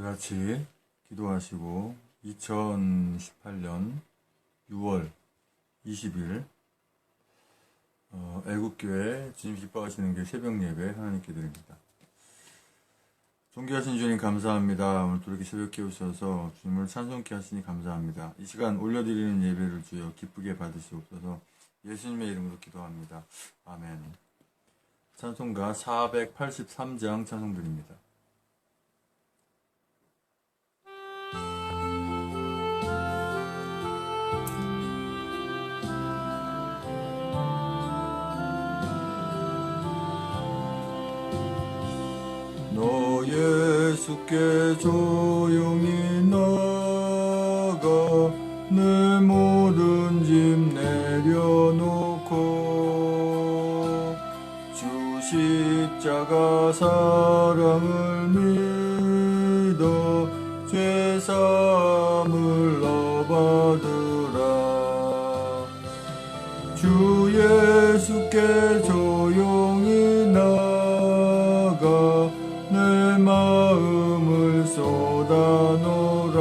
같이 기도하시고 2018년 6월 20일 애국교회 주님 기뻐하시는 길 새벽 예배 하나님께 드립니다. 존귀하신 주님 감사합니다. 오늘도 이렇게 새벽 깨우셔서 주님을 찬송케 하시니 감사합니다. 이 시간 올려드리는 예배를 주여 기쁘게 받으시옵소서. 예수님의 이름으로 기도합니다. 아멘. 찬송가 483장 찬송드립니다. 너 예수께 조용히 나가 내 모든 짐 내려놓고 주 십자가 사랑을 믿어 죄사함을 얻어받으라. 주 예수께 조용히 나가 내 마음을 쏟아놓으라.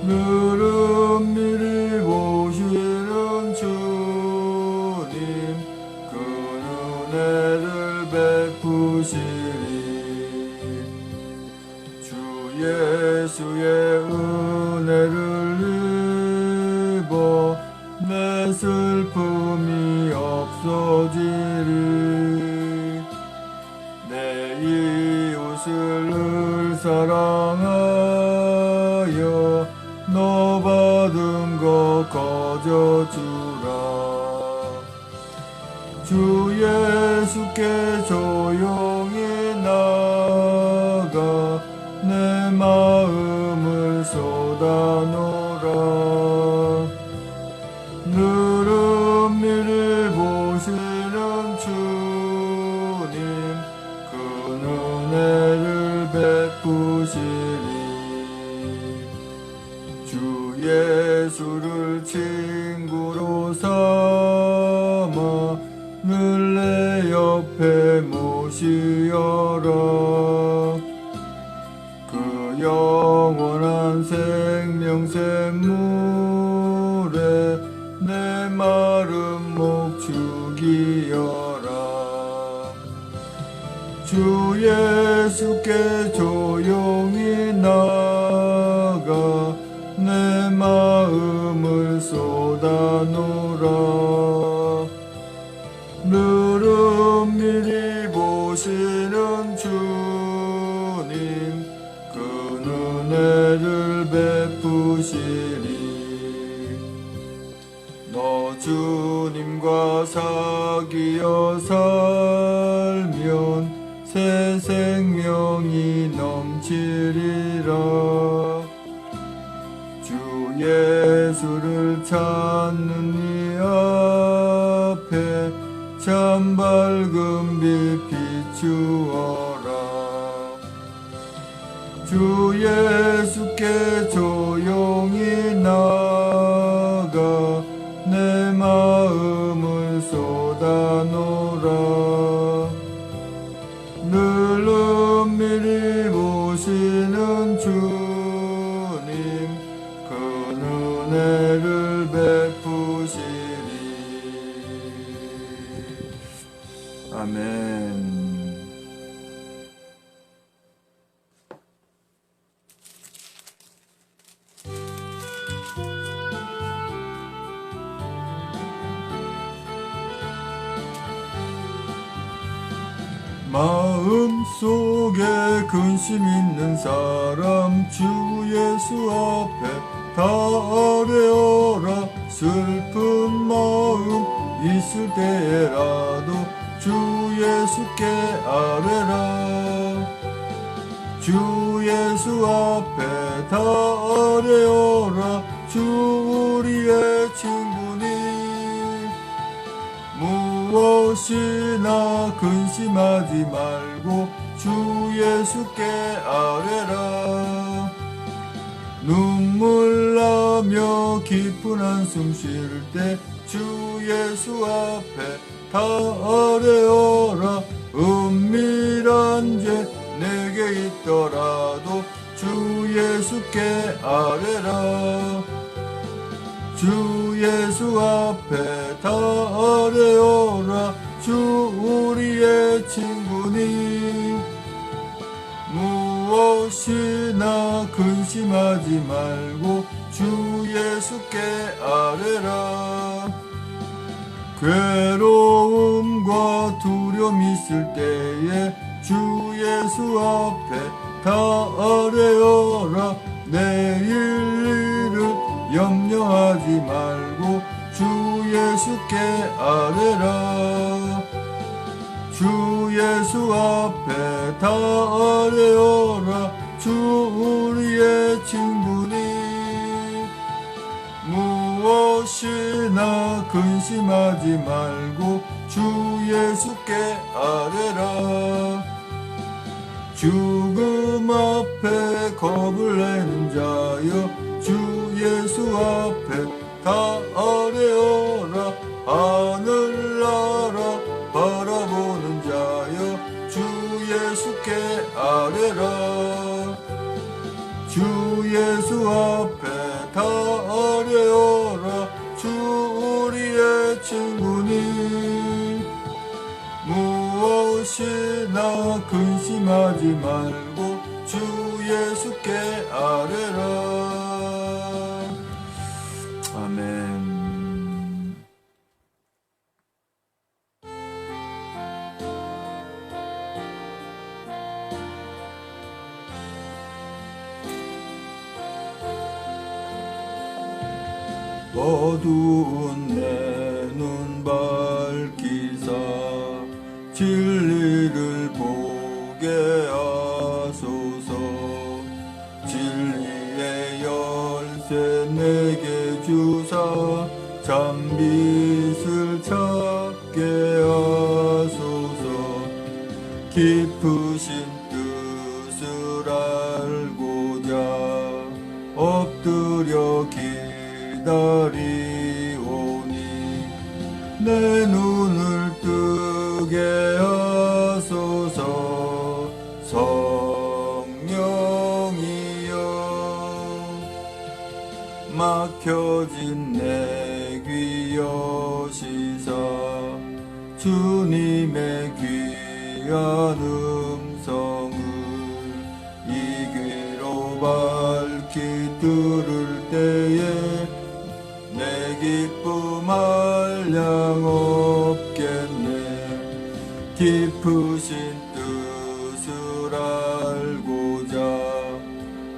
늘은미리 보시는 주님 그 은혜를 베푸시리. 주 예수의 은혜를 입어 내 슬픔이 없어지리. 이웃을 사랑하여 너 받은 것 거저주라. 주 예수께 조용히 나가 내 마음을 쏟아놓으라. 늘은미리 보시는 주님 은혜를 베푸시리. 주 예수를 친구로 삼아 늘 내 옆에 모시어라. 그 영원한 생명샘 물에 내 마른 목 죽이어라. 주 예수께 조용히 나가 내 마음을 쏟아놓으라. 늘은미리 보시는 주님 그 은혜를 베푸시리. 너 주님과 사귀어 살면 새 생명이 넘치리라. 주 예수를 찾는 이 앞에 참 밝은 빛 비추어라. 주 예수께 조용히 나가 내 마음을 쏟아놓으라. 늘은미리 보시는 주님 그 은혜를 베푸시리. 아멘. 마음속에 근심 있는 사람 주 예수 앞에 다 아뢰어라. 슬픈 마음 있을 때라도 주 예수께 아뢰라. 주 예수 앞에 다 아뢰어라. 주 우리의 친구니 무엇이나 근심하지 말고 주 예수께 아뢰라. 눈물 나며 깊은 한숨 쉴 때 주 예수 앞에 다 아뢰어라. 은밀한 죄 내게 있더라도 주 예수께 아뢰라. 주 예수 앞에 다 아뢰어라. 주 우리의 친구니 무엇이나 근심하지 말고 주 예수께 아뢰라. 괴로움과 두려움 있을 때에 주 예수 앞에 다 아뢰어라. 내일 일을 염려하지 말고 주 예수께 아뢰라. 주 예수 앞에 다 아뢰어라. 주 우리의 친구니 무엇이나 근심하지 말고 주 예수께 아뢰라. 죽음 앞에 겁을 내는 자여 주 예수 앞에 다 아뢰어라. 하늘나라 바라보는 자여 주 예수께 아뢰라. 주 예수 앞에 다 아뢰어라. 주 우리의 친구니 무엇이나 근심하지 말고 주 예수께 아뢰라. 아멘. 어두운 내 눈 밝히사 진리를 보게 하소서. 진리의 열쇠 내게 주사 잠빛을 찾게 하소서. 깊으신 뜻을 알고자 엎드려 기다리오니 내 눈을 뜨게 하소서. 성령이여 막혀진 내 귀 여시사 주님의 귀한 음성을 이 귀로 밝히 들을 때에 내 기쁨 한량 없겠네. 깊으신 뜻을 알고자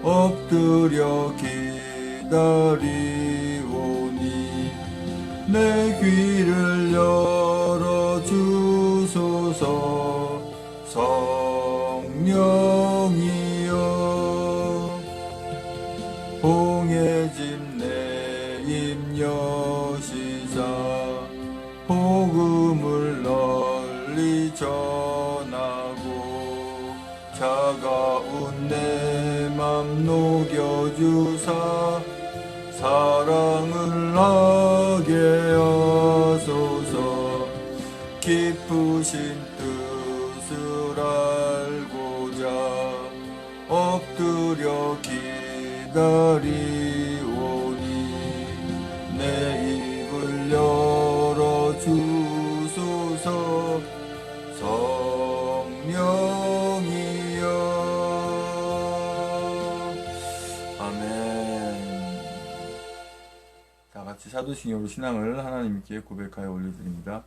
엎드려 기다리오니 내 귀를 열어주소서. 성령이여 봉해진 내 입 여시사 복음을 널리 전하고 차가운 내 맘 녹여주사 사랑을 하게 하소서. 깊으신 뜻을 알고자 엎드려 기다리오니 내 입을 열어주소서. 성령이여 아멘. 다같이 사도신경으로 신앙을 하나님께 고백하여 올려드립니다.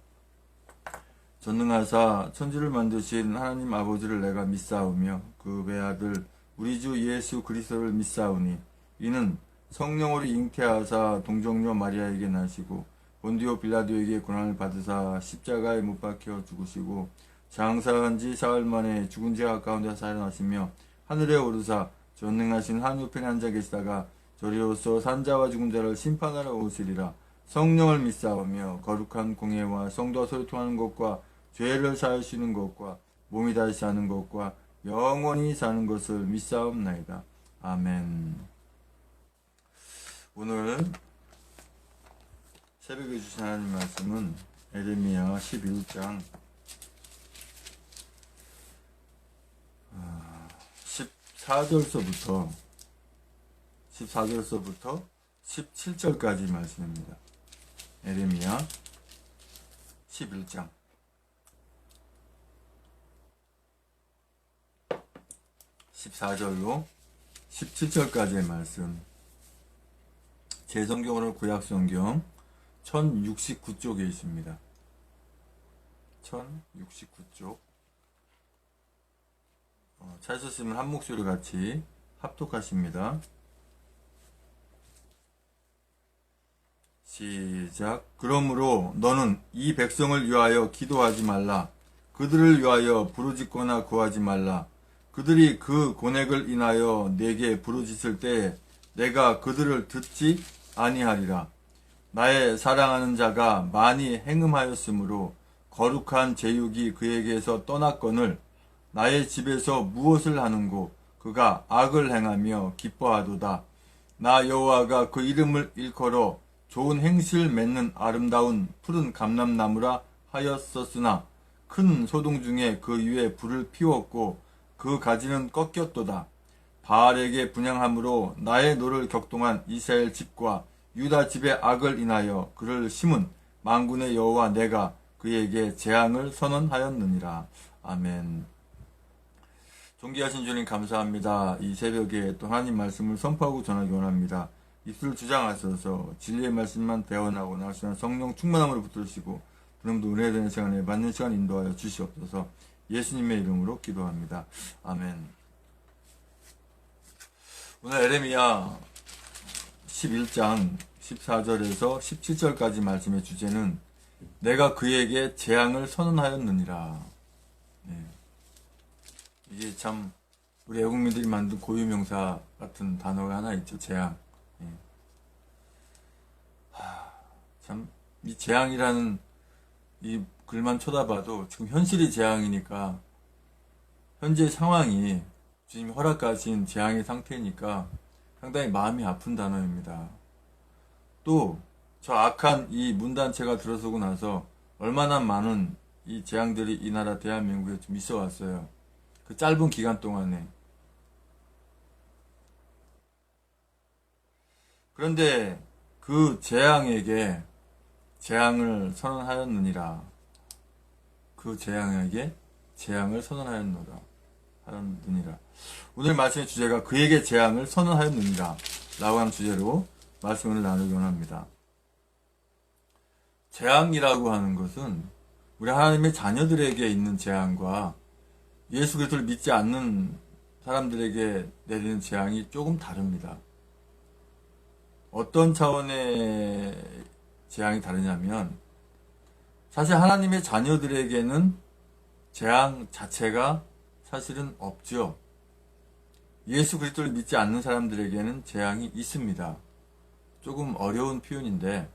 전능하사 천지를 만드신 하나님 아버지를 내가 믿사오며 그 외아들 우리 주 예수 그리스도를 믿사오니 이는 성령으로 잉태하사 동정녀 마리아에게 나시고 본디오 빌라도에게 고난을 받으사 십자가에 못 박혀 죽으시고 장사한 지 사흘 만에 죽은 자 가운데 살아나시며 하늘에 오르사 전능하신 한우편에 앉아 계시다가 저리로서 산자와 죽은 자를 심판하러 오시리라. 성령을 믿사오며 거룩한 공예와 성도와 소통하는 것과 죄를 사하시는 것과 몸이 다시 사는 것과 영원히 사는 것을 믿사옵나이다. 아멘. 오늘 새벽에 주신 하나님 말씀은 에레미야 11장 14절서부터 17절까지 말씀입니다. 에레미야 11장 14절로 17절까지의 말씀. 제 성경으로는 구약성경 1069쪽에 있습니다. 1069쪽. 찾으셨으면 한 목소리로 같이 합독하십니다. 시작. 그러므로 너는 이 백성을 위하여 기도하지 말라. 그들을 위하여 부르짖거나 구하지 말라. 그들이 그 고넥을 인하여 내게 부르짖을 때에 내가 그들을 듣지 아니하리라. 나의 사랑하는 자가 많이 행음하였으므로 거룩한 제육이 그에게서 떠났거늘 나의 집에서 무엇을 하는고 그가 악을 행하며 기뻐하도다. 나 여호와가 그 이름을 일컬어 좋은 행실 맺는 아름다운 푸른 감람나무라 하였었으나 큰 소동 중에 그 위에 불을 피웠고 그 가지는 꺾였도다. 바알에게 분향함으로 나의 노를 격동한 이스라엘 집과 유다 집의 악을 인하여 그를 심은 만군의 여호와 내가 그에게 재앙을 선언하였느니라. 아멘. 존귀하신 주님 감사합니다. 이 새벽에 또 하나님 말씀을 선포하고 전하기 원합니다. 입술을 주장하셔서 진리의 말씀만 대언하고 나시는 성령 충만함을 붙드시고 그럼도 은혜되는 시간에 받는 시간 인도하여 주시옵소서. 예수님의 이름으로 기도합니다. 아멘. 오늘 에레미야 11장 14절에서 17절까지 말씀의 주제는 내가 그에게 재앙을 선언하였느니라. 네. 이게 참 우리 애국민들이 만든 고유명사 같은 단어가 하나 있죠. 재앙. 네. 참 이 재앙이라는 이 글만 쳐다봐도 지금 현실이 재앙이니까 현재 상황이 주님이 허락하신 재앙의 상태니까 상당히 마음이 아픈 단어입니다. 또 저 악한 이 문단체가 들어서고 나서 얼마나 많은 이 재앙들이 이 나라 대한민국에 좀 있어 왔어요. 그 짧은 기간 동안에. 그런데 그 재앙에게 재앙을 선언하였느니라. 그 재앙에게 재앙을 선언하였느니라. 오늘 말씀의 주제가 그에게 재앙을 선언하였느니라 라고 하는 주제로 말씀을 나누기 원합니다. 재앙이라고 하는 것은 우리 하나님의 자녀들에게 있는 재앙과 예수 그리스도를 믿지 않는 사람들에게 내리는 재앙이 조금 다릅니다. 어떤 차원의 재앙이 다르냐면 사실 하나님의 자녀들에게는 재앙 자체가 사실은 없죠. 예수 그리스도를 믿지 않는 사람들에게는 재앙이 있습니다. 조금 어려운 표현인데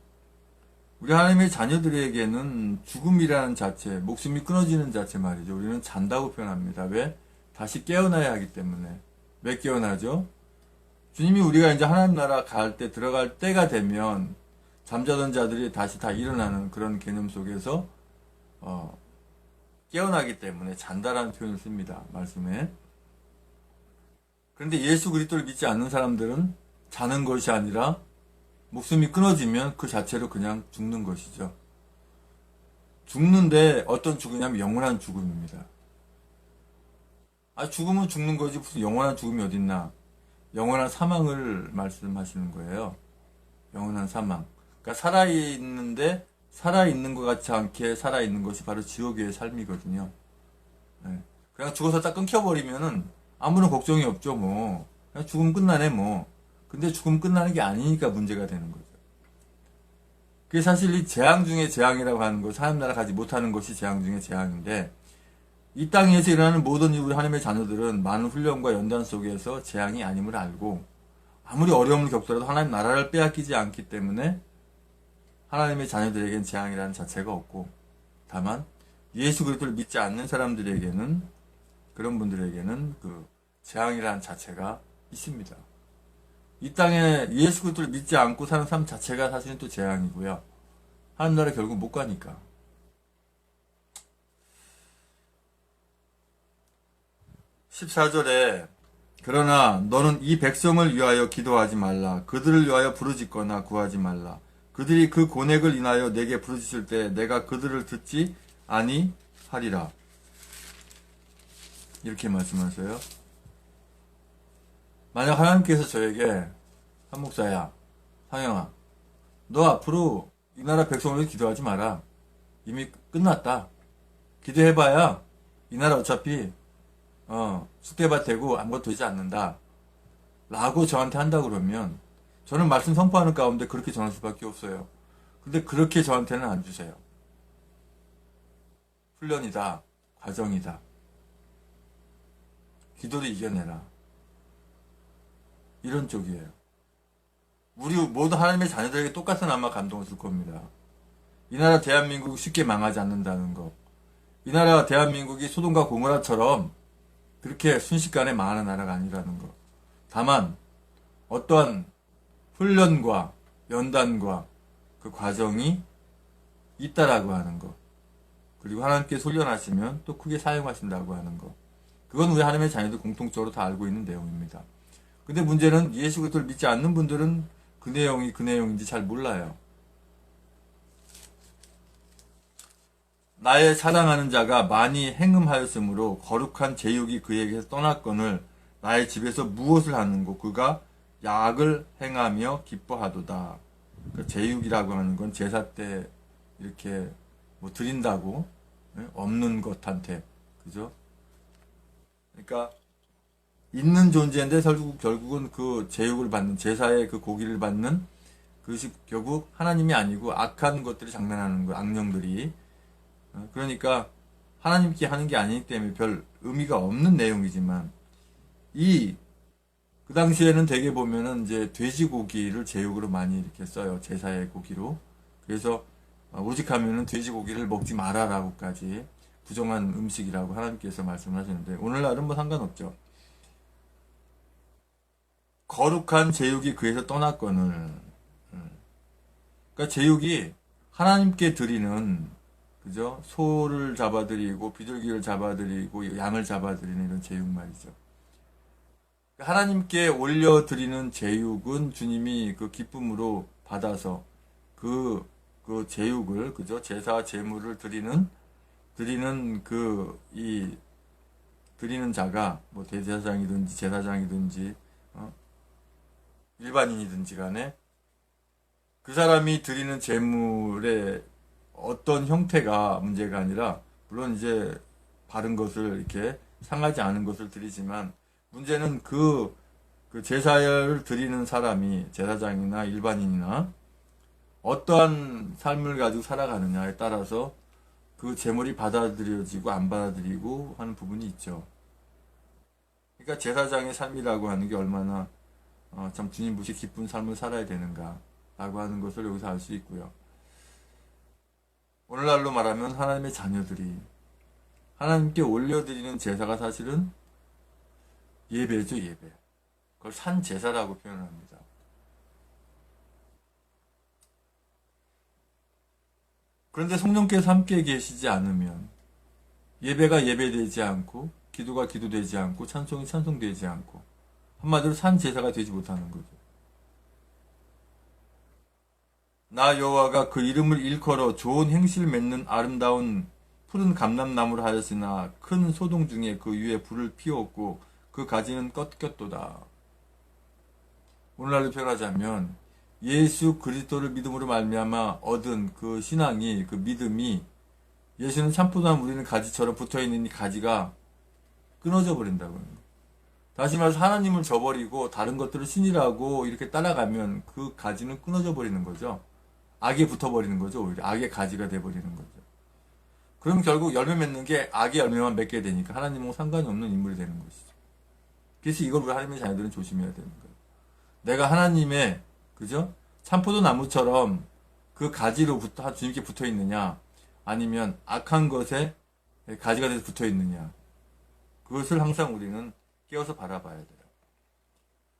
우리 하나님의 자녀들에게는 죽음이라는 자체, 목숨이 끊어지는 자체 말이죠. 우리는 잔다고 표현합니다. 왜? 다시 깨어나야 하기 때문에. 왜 깨어나죠? 주님이 우리가 이제 하나님 나라 갈 때, 들어갈 때가 되면 잠자던 자들이 다시 다 일어나는 그런 개념 속에서 깨어나기 때문에 잔다라는 표현을 씁니다. 말씀에. 그런데 예수 그리스도를 믿지 않는 사람들은 자는 것이 아니라 목숨이 끊어지면 그 자체로 그냥 죽는 것이죠. 죽는데 어떤 죽음이냐면 영원한 죽음입니다. 죽음은 죽는 거지 무슨 영원한 죽음이 어딨나. 영원한 사망을 말씀하시는 거예요. 영원한 사망. 그러니까 살아있는데 살아있는 것 같지 않게 살아있는 것이 바로 지옥의 삶이거든요. 네. 그냥 죽어서 딱 끊겨버리면은 아무런 걱정이 없죠, 뭐. 그냥 죽으면 끝나네, 뭐. 근데 죽으면 끝나는 게 아니니까 문제가 되는 거죠. 그게 사실 이 재앙 중에 재앙이라고 하는 것, 하나님 나라 가지 못하는 것이 재앙 중에 재앙인데, 이 땅에서 일어나는 모든 우리 하나님의 자녀들은 많은 훈련과 연단 속에서 재앙이 아님을 알고, 아무리 어려움을 겪더라도 하나님 나라를 빼앗기지 않기 때문에, 하나님의 자녀들에겐 재앙이라는 자체가 없고, 다만, 예수 그리스도를 믿지 않는 사람들에게는, 그런 분들에게는 그 재앙이라는 자체가 있습니다. 이 땅에 예수 그리스도를 믿지 않고 사는 삶 자체가 사실은 또 재앙이고요. 하나님 나라 결국 못 가니까. 14절에 그러나 너는 이 백성을 위하여 기도하지 말라. 그들을 위하여 부르짖거나 구하지 말라. 그들이 그 고뇌를 인하여 내게 부르짖을 때 내가 그들을 듣지 아니하리라. 이렇게 말씀하세요. 만약 하나님께서 저에게 한 목사야, 상영아, 너 앞으로 이 나라 백성을 위해 기도하지 마라. 이미 끝났다. 기도해봐야 이 나라 어차피 쑥대밭 되고 아무것도 되지 않는다. 라고 저한테 한다 그러면 저는 말씀 선포하는 가운데 그렇게 전할 수밖에 없어요. 근데 그렇게 저한테는 안 주세요. 훈련이다. 과정이다. 기도를 이겨내라. 이런 쪽이에요. 우리 모두 하나님의 자녀들에게 똑같은 아마 감동을 줄 겁니다. 이 나라 대한민국이 쉽게 망하지 않는다는 거. 이 나라 대한민국이 소돔과 고모라처럼 그렇게 순식간에 망하는 나라가 아니라는 거. 다만 어떠한 훈련과 연단과 그 과정이 있다라고 하는 거. 그리고 하나님께서 훈련하시면 또 크게 사용하신다고 하는 거. 그건 우리 하나님의 자녀들 공통적으로 다 알고 있는 내용입니다. 근데 문제는 예수 그리스도를 믿지 않는 분들은 그 내용이 그 내용인지 잘 몰라요. 나의 사랑하는 자가 많이 행음하였으므로 거룩한 제육이 그에게서 떠났거늘 나의 집에서 무엇을 하는고 그가 약을 행하며 기뻐하도다. 그 제육이라고 하는 건 제사 때 이렇게 뭐 드린다고 없는 것한테 그죠? 그러니까 있는 존재인데 결국은 그 제육을 받는 제사의 그 고기를 받는 그것이 결국 하나님이 아니고 악한 것들이 장난하는 거 악령들이 그러니까 하나님께 하는 게 아니기 때문에 별 의미가 없는 내용이지만 그 당시에는 대개 보면은 이제 돼지고기를 제육으로 많이 이렇게 써요. 제사의 고기로. 그래서 오직하면은 돼지고기를 먹지 마라라고까지 부정한 음식이라고 하나님께서 말씀하시는데 오늘날은 뭐 상관없죠. 거룩한 제육이 그에서 떠났거늘. 그러니까 제육이 하나님께 드리는 그죠? 소를 잡아드리고 비둘기를 잡아드리고 양을 잡아드리는 이런 제육 말이죠. 하나님께 올려드리는 제육은 주님이 그 기쁨으로 받아서 그 제육을 그죠? 제사 제물을 드리는 드리는 자가 뭐 대제사장이든지 제사장이든지 일반인이든지 간에 그 사람이 드리는 제물의 어떤 형태가 문제가 아니라 물론 이제 바른 것을 이렇게 상하지 않은 것을 드리지만 문제는 그 제사를 드리는 사람이 제사장이나 일반인이나 어떠한 삶을 가지고 살아가느냐에 따라서 그 제물이 받아들여지고 안 받아들이고 하는 부분이 있죠. 그러니까 제사장의 삶이라고 하는 게 얼마나 참 주님 보시 기쁜 삶을 살아야 되는가 라고 하는 것을 여기서 알 수 있고요. 오늘날로 말하면 하나님의 자녀들이 하나님께 올려드리는 제사가 사실은 예배죠, 예배. 그걸 산제사라고 표현합니다. 그런데 성령께서 함께 계시지 않으면 예배가 예배되지 않고 기도가 기도되지 않고 찬송이 찬송되지 않고 한마디로 산제사가 되지 못하는 거죠. 나 여호와가 그 이름을 일컬어 좋은 행실 맺는 아름다운 푸른 감람나무를 하였으나 큰 소동 중에 그 위에 불을 피웠고 그 가지는 꺾였도다. 오늘날로 표현하자면 예수 그리스도를 믿음으로 말미암아 얻은 그 신앙이 그 믿음이 예수는 참포도나무 우리는 가지처럼 붙어있는 이 가지가 끊어져 버린다고 합니다. 다시 말해서 하나님을 저버리고 다른 것들을 신이라고 이렇게 따라가면 그 가지는 끊어져 버리는 거죠. 악에 붙어버리는 거죠. 오히려 악의 가지가 돼버리는 거죠. 그럼 결국 열매 맺는 게 악의 열매만 맺게 되니까 하나님하고 상관이 없는 인물이 되는 것이죠. 그래서 이걸 우리 하나님의 자녀들은 조심해야 되는 거예요. 내가 하나님의 그죠? 참포도 나무처럼 그 가지로 주님께 붙어 있느냐 아니면 악한 것에 가지가 돼서 붙어 있느냐 그것을 항상 우리는 깨어서 바라봐야 돼요.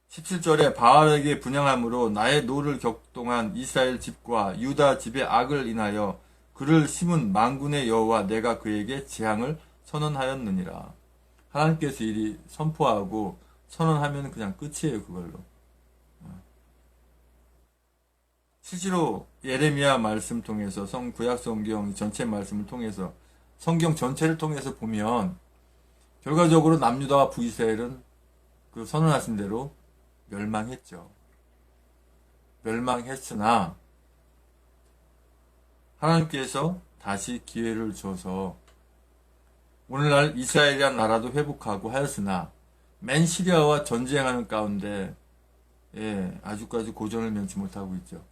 17절에 바알에게 분향함으로 나의 노를 격동한 이스라엘 집과 유다 집의 악을 인하여 그를 심은 만군의 여호와 내가 그에게 재앙을 선언하였느니라. 하나님께서 이리 선포하고 선언하면 그냥 끝이에요, 그걸로. 실제로 예레미야 말씀 통해서 구약 성경 전체 말씀을 통해서 성경 전체를 통해서 보면 결과적으로 남유다와 북이스라엘은 그 선언하신 대로 멸망했죠. 멸망했으나 하나님께서 다시 기회를 줘서 오늘날 이스라엘이란 나라도 회복하고 하였으나 맨 시리아와 전쟁하는 가운데 아직까지 고전을 면치 못하고 있죠.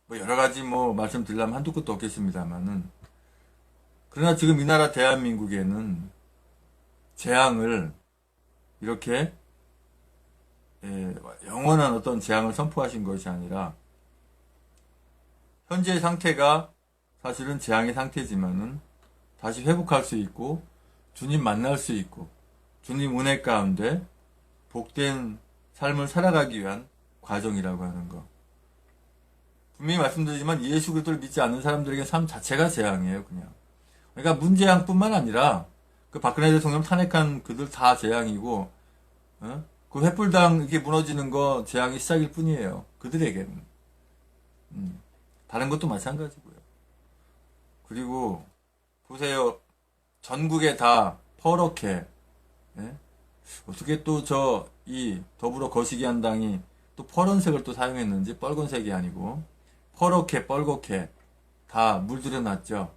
뭐 여러 가지 말씀드리려면 한두 끝도 없겠습니다만은 그러나 지금 이 나라 대한민국에는 재앙을 이렇게 영원한 어떤 재앙을 선포하신 것이 아니라 현재의 상태가 사실은 재앙의 상태지만은 다시 회복할 수 있고 주님 만날 수 있고 주님 은혜 가운데 복된 삶을 살아가기 위한 과정이라고 하는 거. 분명히 말씀드리지만 예수 그리스도를 믿지 않는 사람들에게 삶 자체가 재앙이에요, 그냥. 그러니까 문재앙뿐만 아니라 그 박근혜 대통령 탄핵한 그들 다 재앙이고, 그 횃불당 이렇게 무너지는 거 재앙이 시작일 뿐이에요. 그들에게는. 다른 것도 마찬가지고요. 그리고 보세요. 전국에 다 퍼렇게 어떻게 또 이 더불어 거시기 한 당이 또 퍼런색을 또 사용했는지 빨간색이 아니고 퍼렇게 뻘겋게 다 물들여 놨죠.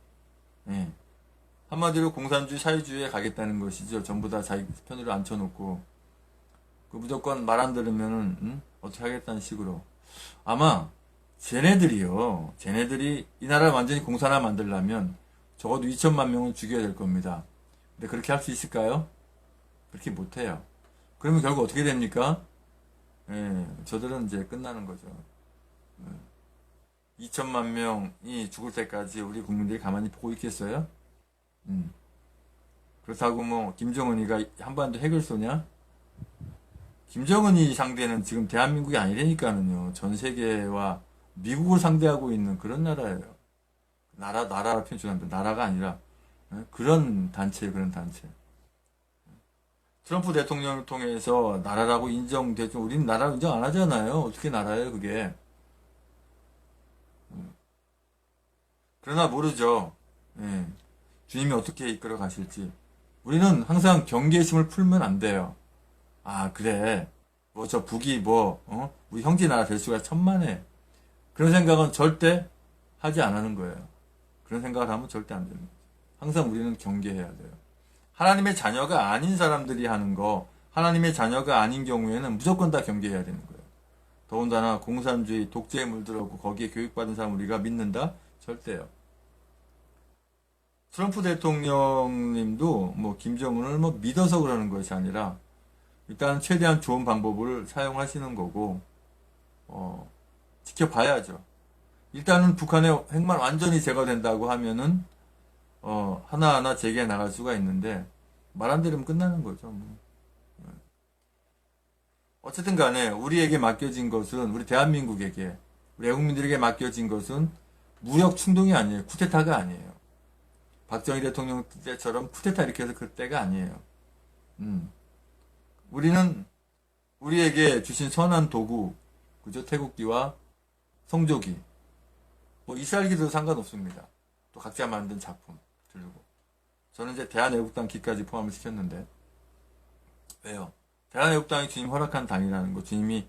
한마디로 공산주의 사회주의에 가겠다는 것이죠. 전부 다 자기 편으로 앉혀놓고 그 무조건 말 안 들으면은 어떻게 하겠다는 식으로. 아마 쟤네들이 이 나라를 완전히 공산화 만들려면 적어도 2천만 명은 죽여야 될 겁니다. 근데 그렇게 할 수 있을까요? 그렇게 못해요. 그러면 결국 어떻게 됩니까? 저들은 이제 끝나는 거죠. 2천만 명이 죽을 때까지 우리 국민들이 가만히 보고 있겠어요? 그렇다고 김정은이가 한반도 핵을 쏘냐? 김정은이 상대는 지금 대한민국이 아니라니까는요. 전 세계와 미국을 상대하고 있는 그런 나라예요. 나라라 표현합니다. 나라가 아니라 그런 단체. 트럼프 대통령을 통해서 나라라고 인정되죠. 우리는 나라 인정 안 하잖아요. 어떻게 나라예요, 그게. 그러나 모르죠. 주님이 어떻게 이끌어 가실지. 우리는 항상 경계심을 풀면 안 돼요. 아, 그래. 저 북이 우리 형제 나라 될 수가 천만에. 그런 생각은 절대 하지 안 하는 거예요. 그런 생각을 하면 절대 안 됩니다. 항상 우리는 경계해야 돼요. 하나님의 자녀가 아닌 사람들이 하는 거, 하나님의 자녀가 아닌 경우에는 무조건 다 경계해야 되는 거예요. 더군다나 공산주의, 독재에 물들었고 거기에 교육받은 사람 우리가 믿는다? 절대요. 트럼프 대통령님도 김정은을 믿어서 그러는 것이 아니라 일단 최대한 좋은 방법을 사용하시는 거고 지켜봐야죠. 일단은 북한의 핵만 완전히 제거된다고 하면은 하나하나 재개해 나갈 수가 있는데 말 안 들으면 끝나는 거죠. 어쨌든 간에 우리에게 맡겨진 것은 우리 대한민국에게 우리 애국민들에게 맡겨진 것은 무력 충동이 아니에요. 쿠데타가 아니에요. 박정희 대통령 때처럼 쿠데타 이렇게 해서 그 때가 아니에요. 우리는 우리에게 주신 선한 도구, 그죠? 태국기와 성조기, 이스라엘기도 상관없습니다. 또 각자 만든 작품 들고. 저는 이제 대한애국당 기까지 포함을 시켰는데, 왜요? 대한애국당이 주님 허락한 당이라는 것, 주님이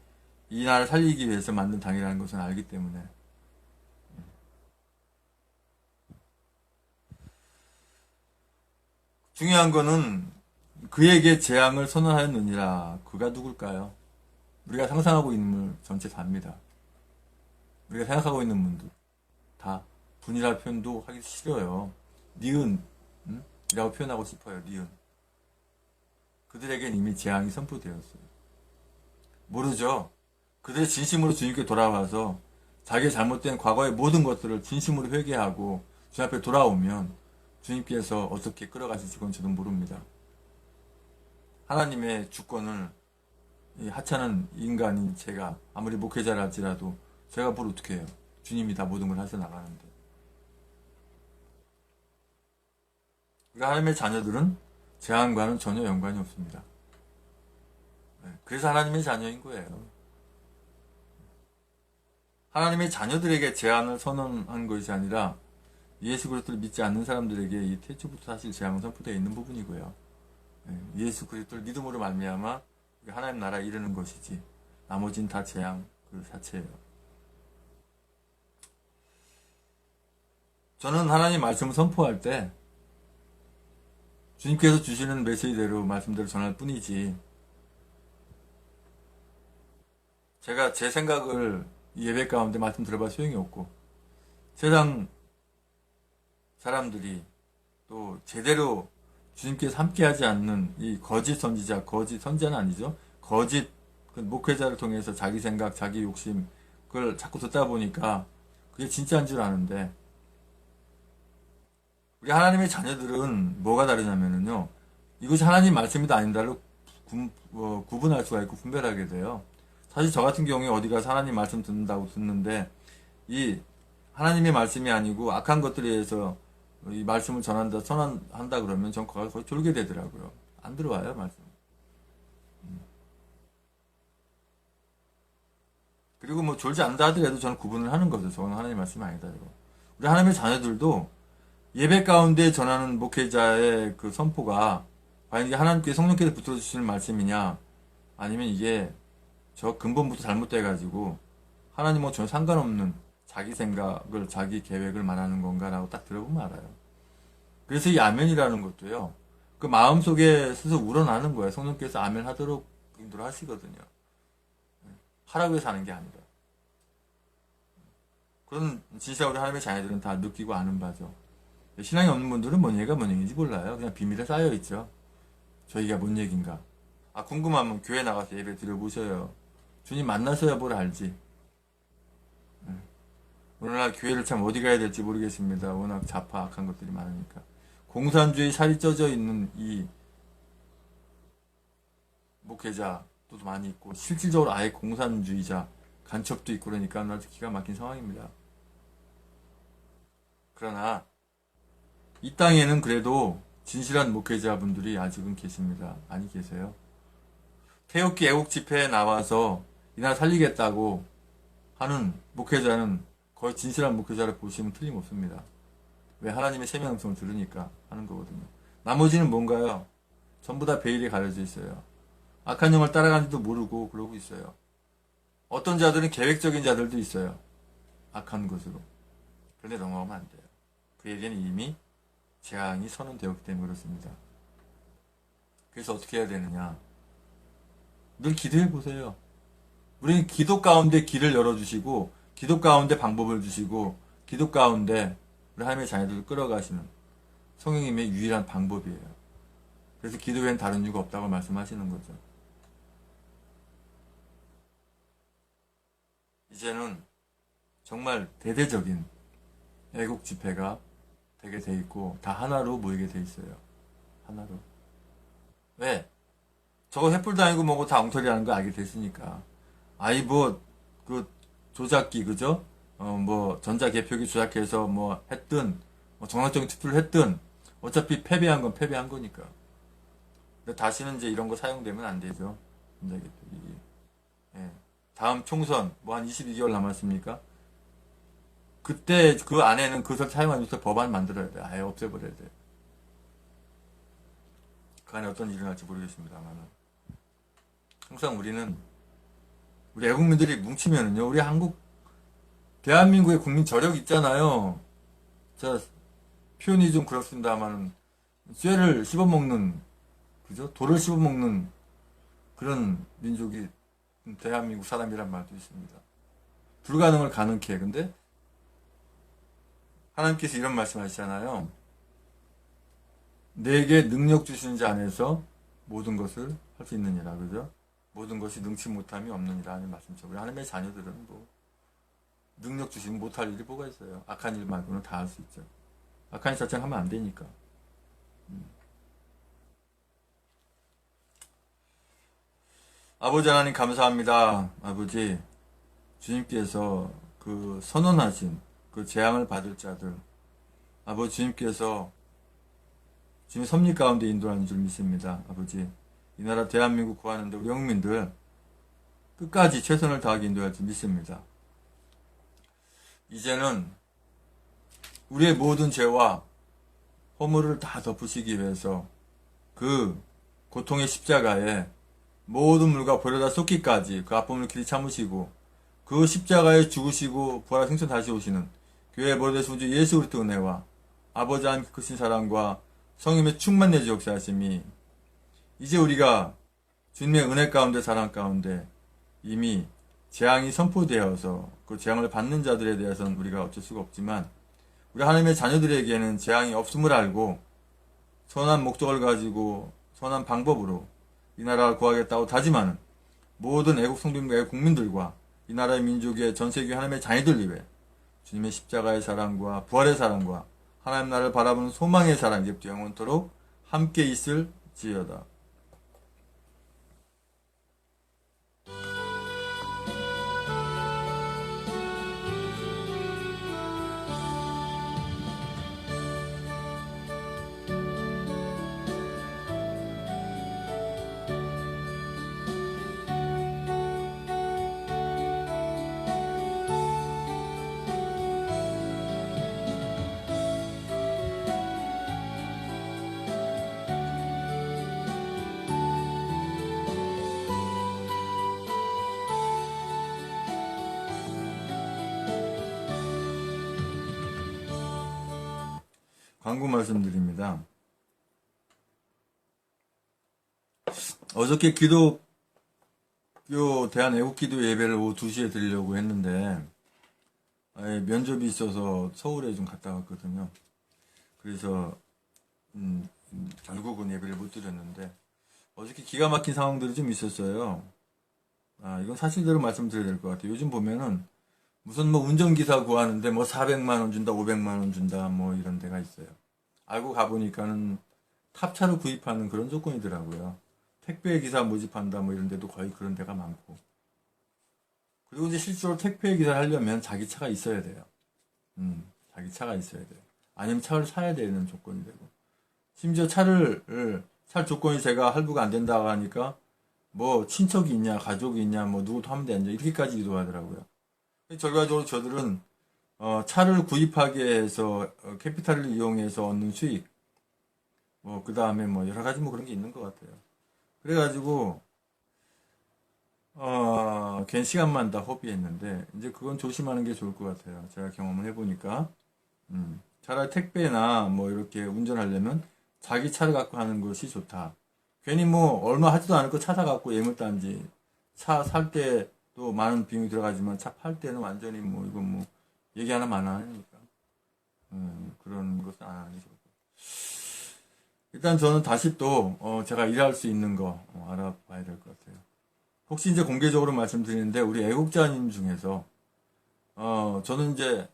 이 나라를 살리기 위해서 만든 당이라는 것은 알기 때문에. 중요한 거는 그에게 재앙을 선언하였느니라. 그가 누굴까요? 우리가 상상하고 있는 분 전체 다입니다. 우리가 생각하고 있는 분들 다 분이라 표현도 하기 싫어요. 니은 이라고 표현하고 싶어요. 니은. 그들에겐 이미 재앙이 선포되었어요. 모르죠. 그들의 진심으로 주님께 돌아와서 자기의 잘못된 과거의 모든 것들을 진심으로 회개하고 주님 앞에 돌아오면 주님께서 어떻게 끌어가실지 그건 저도 모릅니다. 하나님의 주권을 하찮은 인간인 제가 아무리 목회자랄지라도 제가 뭘 어떻게 해요. 주님이 다 모든 걸 하셔 나가는데. 그러니까 하나님의 자녀들은 재앙과는 전혀 연관이 없습니다. 그래서 하나님의 자녀인 거예요. 하나님의 자녀들에게 재앙을 선언한 것이 아니라 예수 그리스도를 믿지 않는 사람들에게 이 태초부터 사실 재앙은 선포되어 있는 부분이고요. 예수 그리스도를 믿음으로 말미암아 하나님 나라에 이르는 것이지 나머지는 다 재앙 그 자체예요. 저는 하나님 말씀을 선포할 때 주님께서 주시는 메시지대로 말씀대로 전할 뿐이지 제가 제 생각을 예배 가운데 말씀 들어봐 소용이 없고 세상 사람들이 또 제대로 주님께서 함께하지 않는 이 거짓 선지자, 거짓 선지자는 아니죠. 거짓 그 목회자를 통해서 자기 생각, 자기 욕심 그걸 자꾸 듣다 보니까 그게 진짜인 줄 아는데 우리 하나님의 자녀들은 뭐가 다르냐면요. 이것이 하나님 말씀이다 아닌다를 구분할 수가 있고 분별하게 돼요. 사실 저 같은 경우에 어디 가서 하나님 말씀 듣는다고 듣는데 이 하나님의 말씀이 아니고 악한 것들에 의해서 이 말씀을 선언한다 그러면 전 거의 졸게 되더라고요. 안 들어와요, 말씀. 그리고 뭐 졸지 않는다 하더라도 저는 구분을 하는 거죠. 저건 하나님의 말씀이 아니다. 이거. 우리 하나님의 자녀들도 예배 가운데 전하는 목회자의 그 선포가 과연 이게 하나님께 성령께서 붙들어주시는 말씀이냐 아니면 이게 저 근본부터 잘못돼가지고 하나님하고 전혀 상관없는 자기 생각을 자기 계획을 말하는 건가라고 딱 들어보면 알아요. 그래서 이 아멘이라는 것도요. 그 마음속에 스스로 우러나는 거예요. 성령께서 아멘 하도록 인도를 하시거든요. 하라고 해서 하는 게 아니라. 그런 진짜 우리 하나님의 자녀들은 다 느끼고 아는 바죠. 신앙이 없는 분들은 뭔 얘기가 뭔 얘기인지 몰라요. 그냥 비밀에 쌓여있죠. 저희가 뭔 얘기인가. 아 궁금하면 교회 나가서 예배 드려보셔요. 주님 만나서야 뭘 알지. 오늘날 교회를 참 어디 가야 될지 모르겠습니다. 워낙 좌파 악한 것들이 많으니까. 공산주의 살이 쪄져 있는 이 목회자도 많이 있고 실질적으로 아예 공산주의자 간첩도 있고 그러니까 아주 기가 막힌 상황입니다. 그러나 이 땅에는 그래도 진실한 목회자분들이 아직은 계십니다. 많이 계세요. 태극기 애국 집회에 나와서 이 나라 살리겠다고 하는 목회자는 거의 진실한 목회자를 보시면 틀림없습니다. 왜? 하나님의 세명성을 들으니까 하는 거거든요. 나머지는 뭔가요? 전부 다 베일에 가려져 있어요. 악한 영을 따라가는지도 모르고 그러고 있어요. 어떤 자들은 계획적인 자들도 있어요. 악한 것으로. 그런데 넘어가면 안 돼요. 그에게는 이미 재앙이 선언되었기 때문에 그렇습니다. 그래서 어떻게 해야 되느냐? 늘 기도해 보세요. 우리는 기도 가운데 길을 열어주시고 기도 가운데 방법을 주시고 기도 가운데 우리 하나님의 자녀들을 끌어가시는 성령님의 유일한 방법이에요. 그래서 기도 외엔 다른 이유가 없다고 말씀하시는 거죠. 이제는 정말 대대적인 애국 집회가 되게 돼 있고 다 하나로 모이게 돼 있어요. 하나로. 왜? 저거 횃불도 아니고 뭐고 다 엉터리라는 거 알게 됐으니까. 아이 그 조작기 그죠? 뭐 전자개표기 조작해서 뭐 했든 뭐 정상적인 투표를 했든 어차피 패배한 건 패배한 거니까. 근데 다시는 이제 이런 거 사용되면 안 되죠. 전자개표기. 예. 다음 총선 뭐 한 22개월 남았습니까? 그때 그 안에는 그것을 사용하면서 법안 만들어야 돼. 아예 없애버려야 돼. 그 안에 어떤 일이 날지 모르겠습니다만 항상 우리는 우리 애국민들이 뭉치면은요 우리 대한민국의 국민 저력 있잖아요. 자 표현이 좀 그렇습니다만 쇠를 씹어먹는 그죠? 돌을 씹어먹는 그런 민족이 대한민국 사람이란 말도 있습니다. 불가능을 가능케. 근데 하나님께서 이런 말씀 하시잖아요. 내게 능력 주신 자 안에서 모든 것을 할 수 있느니라. 그죠? 모든 것이 능치 못함이 없느니라 하는 말씀이죠. 우리 하나님의 자녀들은 뭐 능력 주시면 못할 일이 뭐가 있어요. 악한 일 말고는 다 할 수 있죠. 악한 일 자체는 하면 안 되니까. 아버지 하나님 감사합니다. 아버지 주님께서 그 선언하신 그 재앙을 받을 자들 아버지 주님께서 주님의 섭리 가운데 인도하는 줄 믿습니다. 아버지, 이 나라 대한민국 구하는데 우리 영민들 끝까지 최선을 다하게 인도할 줄 믿습니다. 이제는 우리의 모든 죄와 허물을 다 덮으시기 위해서 그 고통의 십자가에 모든 물과 버려다 쏟기까지 그 아픔을 길이 참으시고 그 십자가에 죽으시고 부활 생천 다시 오시는 교회의 머리되신 주 예수 그리스도 은혜와 아버지 하나님 크신 사랑과 성령의 충만 내주 역사하심이 이제 우리가 주님의 은혜 가운데 사랑 가운데 이미 재앙이 선포되어서 그 재앙을 받는 자들에 대해서는 우리가 어쩔 수가 없지만 우리 하나님의 자녀들에게는 재앙이 없음을 알고 선한 목적을 가지고 선한 방법으로 이 나라를 구하겠다고 다짐하는 모든 애국 성도님과 애국 국민들과 이 나라의 민족의 전세계 하나님의 자녀들 위해 주님의 십자가의 사랑과 부활의 사랑과 하나님 나라를 바라보는 소망의 사랑 이제부터 영원토록 함께 있을지어다. 광고 말씀드립니다. 어저께 기독교 대한애국기도 예배를 오후 2시에 드리려고 했는데 면접이 있어서 서울에 좀 갔다 왔거든요. 그래서 결국은 예배를 못 드렸는데 어저께 기가 막힌 상황들이 좀 있었어요. 이건 사실대로 말씀드려야 될 것 같아요. 요즘 보면은 무슨 뭐 운전기사 구하는데 뭐 400만원 준다, 500만원 준다, 뭐 이런 데가 있어요. 알고 가보니까는 탑차로 구입하는 그런 조건이더라고요. 택배기사 모집한다, 뭐 이런 데도 거의 그런 데가 많고. 그리고 이제 실제로 택배기사를 하려면 자기 차가 있어야 돼요. 자기 차가 있어야 돼요. 아니면 차를 사야 되는 조건이 되고. 심지어 살 조건이 제가 할부가 안 된다고 하니까 뭐 친척이 있냐, 가족이 있냐, 뭐 누구도 하면 되냐, 이렇게까지 기도하더라고요. 결과적으로 저들은 차를 구입하게 해서 캐피탈을 이용해서 얻는 수익, 뭐 그 다음에 뭐 여러 가지 뭐 그런 게 있는 것 같아요. 그래가지고 괜 시간만 다 허비했는데 이제 그건 조심하는 게 좋을 것 같아요. 제가 경험을 해보니까 차라리 택배나 뭐 이렇게 운전하려면 자기 차를 갖고 하는 것이 좋다. 괜히 뭐 얼마 하지도 않을 거 차 사갖고 예물단지 차 살 때도 많은 비용이 들어가지만 차 팔 때는 완전히 뭐 이건 뭐 얘기 하나만 하니까 그런 것은 안 하는 게 좋고. 일단 저는 다시 또 제가 일할 수 있는 거 알아봐야 될 것 같아요. 혹시 이제 공개적으로 말씀드리는데 우리 애국자님 중에서 저는 이제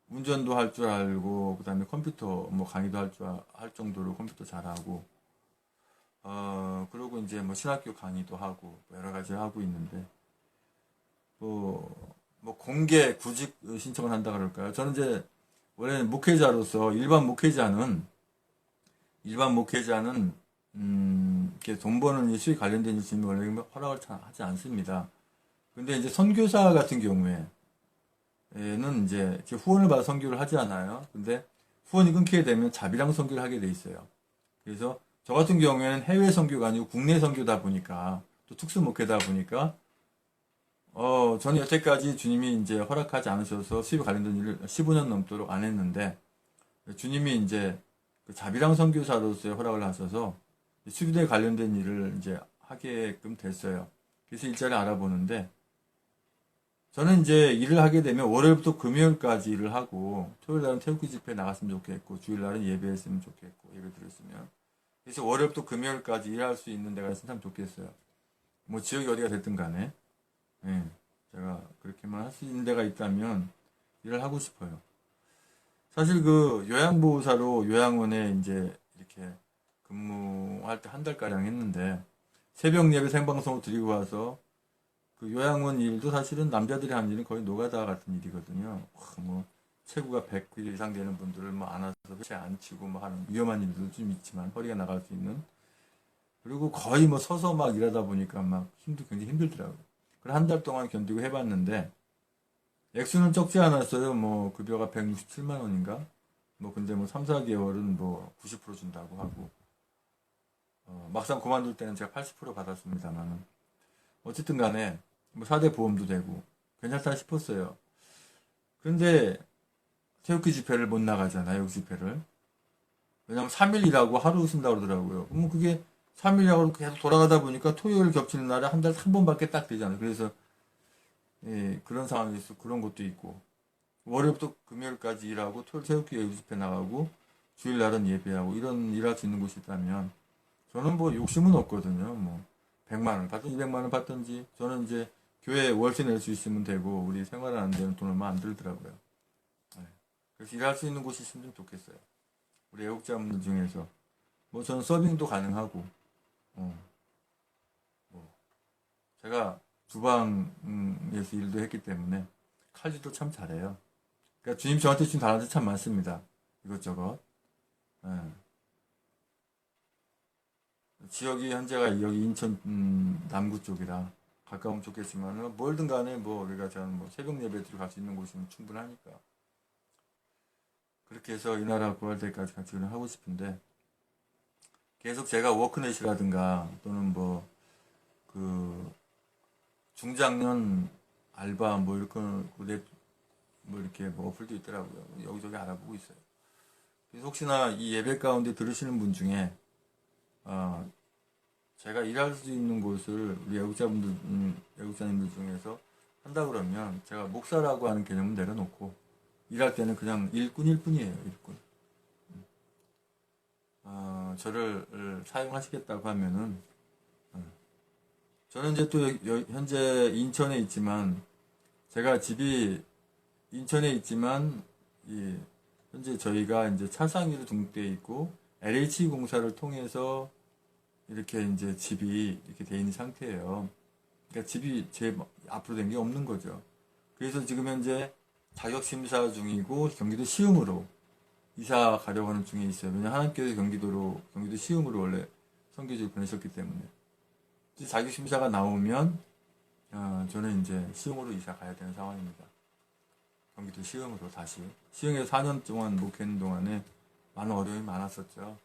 운전도 할 줄 알고 그다음에 컴퓨터 뭐 강의도 할 정도로 컴퓨터 잘하고 그리고 이제 뭐 신학교 강의도 하고 여러 가지 하고 있는데 뭐 공개 구직 신청을 한다 그럴까요? 저는 이제 원래 목회자로서 일반 목회자는 이렇게 돈 버는 수익 관련된 일은 원래 허락을 하지 않습니다. 근데 이제 선교사 같은 경우에는 이제 후원을 받아 선교를 하지 않아요. 근데 후원이 끊기게 되면 자비랑 선교를 하게 돼 있어요. 그래서 저 같은 경우에는 해외 선교가 아니고 국내 선교다 보니까 또 특수 목회다 보니까 저는 여태까지 주님이 이제 허락하지 않으셔서 수입 관련된 일을 15년 넘도록 안 했는데 주님이 이제 그 자비랑 선교사로서의 허락을 하셔서 수비대에 관련된 일을 이제 하게끔 됐어요. 그래서 일자리 알아보는데 저는 이제 일을 하게 되면 월요일부터 금요일까지 일을 하고 토요일 날은 태극기 집회 나갔으면 좋겠고 주일 날은 예배했으면 좋겠고 예배 드렸으면 그래서 월요일부터 금요일까지 일할 수 있는 데가 있으면 참 좋겠어요. 뭐 지역이 어디가 됐든 간에 제가 그렇게만 할 수 있는 데가 있다면 일을 하고 싶어요. 사실 그 요양보호사로 요양원에 이제 이렇게 근무할 때 한 달가량 했는데 새벽 예배 생방송을 드리고 와서 그 요양원 일도 사실은 남자들이 하는 일은 거의 노가다 같은 일이거든요. 뭐 체구가 100kg 이상 되는 분들을 뭐 안아서 회차에 앉히고 뭐 하는 위험한 일도 좀 있지만 허리가 나갈 수 있는, 그리고 거의 뭐 서서 막 일하다 보니까 막 굉장히 힘들더라고요. 그래 한 달 동안 견디고 해봤는데 액수는 적지 않았어요. 뭐 급여가 167만 원인가? 뭐 근데 뭐 3, 4개월은 뭐 90% 준다고 하고 막상 그만둘 때는 제가 80% 받았습니다만 어쨌든 간에 뭐 4대 보험도 되고 괜찮다 싶었어요. 그런데 태극기 집회를 못 나가잖아요. 그 집회를. 왜냐면 3일 일하고 하루 쓴다고 그러더라고요. 그러면 그게 3일하고 계속 돌아가다 보니까 토요일 겹치는 날에 한 달에 한 번밖에 딱 되잖아요. 그래서 예, 그런 상황에서 그런 것도 있고 월요일부터 금요일까지 일하고 토요일 태극기 외부 집회 나가고 주일날은 예배하고 이런 일할 수 있는 곳이 있다면 저는 뭐 욕심은 없거든요. 뭐 100만 원 받든지 200만 원 받든지 저는 이제 교회 월세 낼 수 있으면 되고 우리 생활하는 데는 돈 얼마 안 들더라고요. 네. 그래서 일할 수 있는 곳이 있으면 좋겠어요. 우리 애국자분들 중에서 뭐 저는 서빙도 가능하고 뭐 제가 주방에서 일도 했기 때문에 칼질도 참 잘해요. 그러니까 주님 저한테 준 달란트 참 많습니다. 이것저것. 예. 지역이 현재가 여기 인천 남구 쪽이라 가까우면 좋겠지만 뭐든 간에 뭐 우리가 저는 뭐 새벽 예배 들어갈 수 있는 곳이면 충분하니까 그렇게 해서 이 나라 구할 때까지 같이 하고 싶은데 계속 제가 워크넷이라든가 또는 뭐 그 중장년 알바 뭐 이렇게 뭐 이렇게 뭐 어플도 있더라고요. 여기저기 알아보고 있어요. 그래서 혹시나 이 예배 가운데 들으시는 분 중에 어, 제가 일할 수 있는 곳을 우리 애국자님들 중에서 한다 그러면 제가 목사라고 하는 개념은 내려놓고 일할 때는 그냥 일꾼일 뿐이에요. 일꾼. 저를 사용하시겠다고 하면은 저는 이제 또 현재 인천에 있지만 제가 집이 인천에 있지만 현재 저희가 이제 차상위로 등록되어 있고 LH 공사를 통해서 이렇게 이제 집이 이렇게 돼 있는 상태예요. 그러니까 집이 제 앞으로 된 게 없는 거죠. 그래서 지금 현재 자격 심사 중이고 경기도 시흥으로 이사 가려고 하는 중에 있어요. 왜냐 하나님께서 경기도 시흥으로 원래 선교지를 보내셨기 때문에 자격 심사가 나오면 저는 이제 시흥으로 이사 가야 되는 상황입니다. 경기도 시흥으로 다시 시흥에서 4년 동안 목회하는 동안에 많은 어려움이 많았었죠.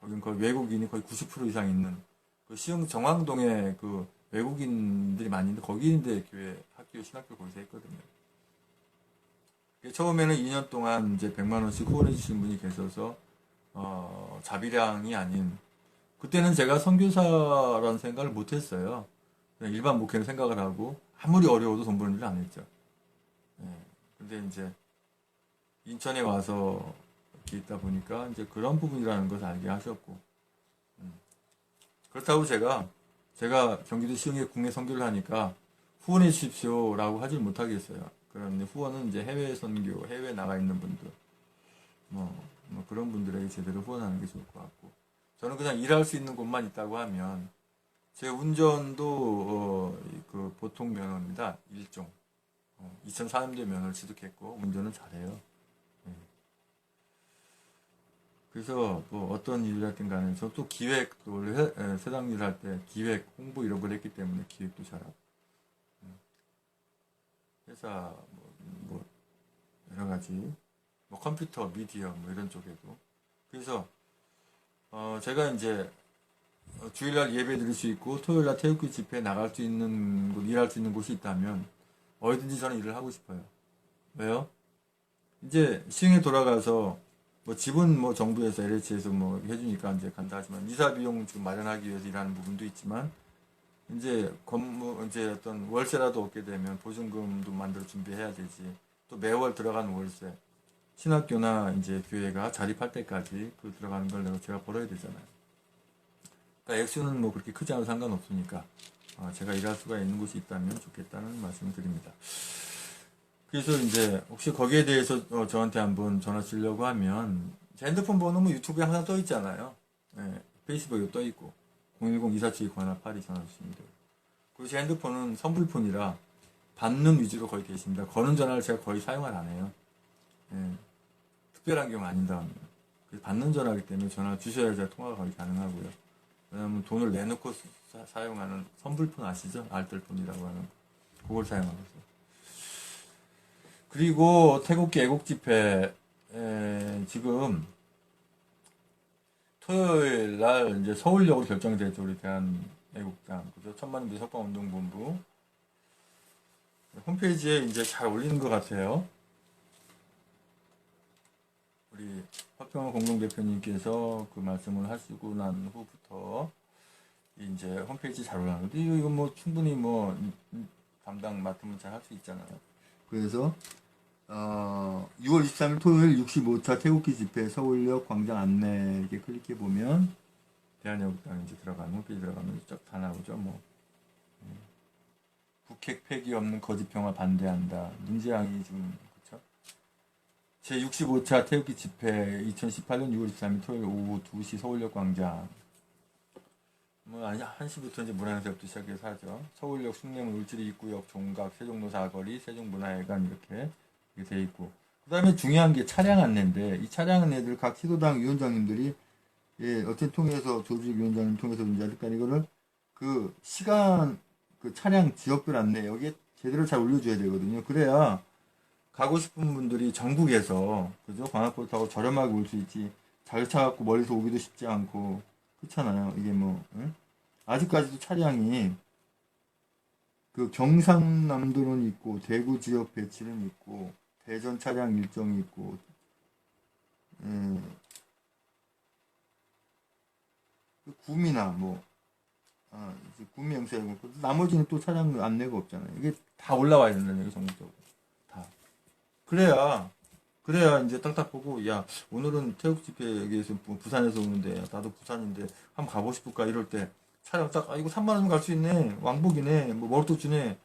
거긴 거의 외국인이 거의 90% 이상 있는 그 시흥 정왕동에 그 외국인들이 많이 있는데 거기 있는데 교회 학교 신학교 거기서 했거든요. 처음에는 2년 동안 이제 100만 원씩 후원해 주신 분이 계셔서 자비량이 아닌 그때는 제가 선교사라는 생각을 못 했어요. 그냥 일반 목회를 생각을 하고 아무리 어려워도 돈 버는 일을 안 했죠. 근데 이제 인천에 와서 이렇게 있다 보니까 이제 그런 부분이라는 것을 알게 하셨고 그렇다고 제가 경기도 시흥에 국내 선교를 하니까 후원해 주십시오라고 하질 못하겠어요. 그럼 후원은 이제 해외 선교, 해외 나가 있는 분들 뭐 그런 분들에게 제대로 후원하는 게 좋을 것 같고 저는 그냥 일할 수 있는 곳만 있다고 하면 제 운전도 그 보통 면허입니다. 1종 2004년도에 면허를 취득했고 운전은 잘해요. 그래서 뭐 어떤 일을 하든 간에 저 또 기획도 원래 세상 일 할 때 기획, 홍보 이런 걸 했기 때문에 기획도 잘하고 회사 뭐 여러 가지 뭐 컴퓨터, 미디어 뭐 이런 쪽에도 그래서 제가 이제 주일날 예배 드릴 수 있고 토요일날 태극기 집회 나갈 수 있는 곳, 일할 수 있는 곳이 있다면 어디든지 저는 일을 하고 싶어요. 왜요? 이제 시흥에 돌아가서 뭐 집은 뭐 정부에서 LH에서 뭐 해주니까 이제 간다 하지만 이사 비용 지금 마련하기 위해서 일하는 부분도 있지만 이제 이제 어떤 월세라도 얻게 되면 보증금도 만들어 준비해야 되지. 또 매월 들어가는 월세. 신학교나 이제 교회가 자립할 때까지 그 들어가는 걸 제가 벌어야 되잖아요. 그러니까 액수는 뭐 그렇게 크지 않아도 상관없으니까 제가 일할 수가 있는 곳이 있다면 좋겠다는 말씀을 드립니다. 그래서 이제 혹시 거기에 대해서 저한테 한번 전화 주려고 하면 제 핸드폰 번호 뭐 유튜브에 항상 떠 있잖아요. 네, 페이스북에 떠 있고 010-2472-9182 전화 주시면 돼요. 그리고 제 핸드폰은 선불폰이라 받는 위주로 거의 되어 있습니다. 거는 전화를 제가 거의 사용을 안 해요. 예, 특별한 경우 아닌다 하면. 그래서 받는 전화기 때문에 전화를 주셔야 통화가 거의 가능하고요. 왜냐하면 돈을 내놓고 사용하는 선불폰 아시죠? 알뜰폰이라고 하는 그걸 사용하면서. 그리고 태국계 애국 집회 지금 토요일 날 이제 서울역으로 결정됐죠. 우리 대한애국당 그죠? 천만인민 석방운동본부 홈페이지에 이제 잘 올리는 것 같아요. 우리 화평원 공동대표님께서 그 말씀을 하시고 난 후부터 이제 홈페이지 잘 올라가는데 이거 뭐 충분히 뭐 담당 맡으면 잘 할 수 있잖아요. 그래서 6월 23일 토요일 65차 태국기 집회 서울역 광장 안내 이렇게 클릭해 보면 대한애국당 이제 들어가면 홈페이지 들어가면 쫙 다 나오죠. 뭐 북핵 폐기 없는 거짓 평화 반대한다. 문재양이 지금 그쵸? 제 65차 태극기 집회 2018년 6월 23일 토요일 오후 2시 서울역 광장 뭐 아니 1시부터 이제 문화연세부터 시작해서 하죠. 서울역 숭례문 울지리 입구역 종각 세종로 사거리 세종문화회관 이렇게 돼 있고 그 다음에 중요한 게 차량 안내인데 이 차량 안내들 각 시도당 위원장님들이 예, 어떤 통해서 조직위원장님 통해서 이제 하니까 이거를 그 시간 그 차량 지역별 안내 여기에 제대로 잘 올려줘야 되거든요. 그래야 가고 싶은 분들이 전국에서 그죠? 광역버스 타고 저렴하게 올 수 있지. 자동차 갖고 멀리서 오기도 쉽지 않고 그렇잖아요. 이게 뭐 응? 아직까지도 차량이 그 경상남도는 있고 대구 지역 배치는 있고 대전 차량 일정이 있고 예, 그 구미나 뭐 이제 구미 영세고 나머지는 또 차량 안내가 없잖아요. 이게 다 올라와야 된다는 얘기 전국적으로 다. 그래야 이제 딱딱 보고 야 오늘은 태국 집회 여기에서 부산에서 오는데 나도 부산인데 한번 가보고 싶을까 이럴 때 차량 딱 이거 3만 원이면 갈 수 있네 왕복이네 뭐 머리도 주네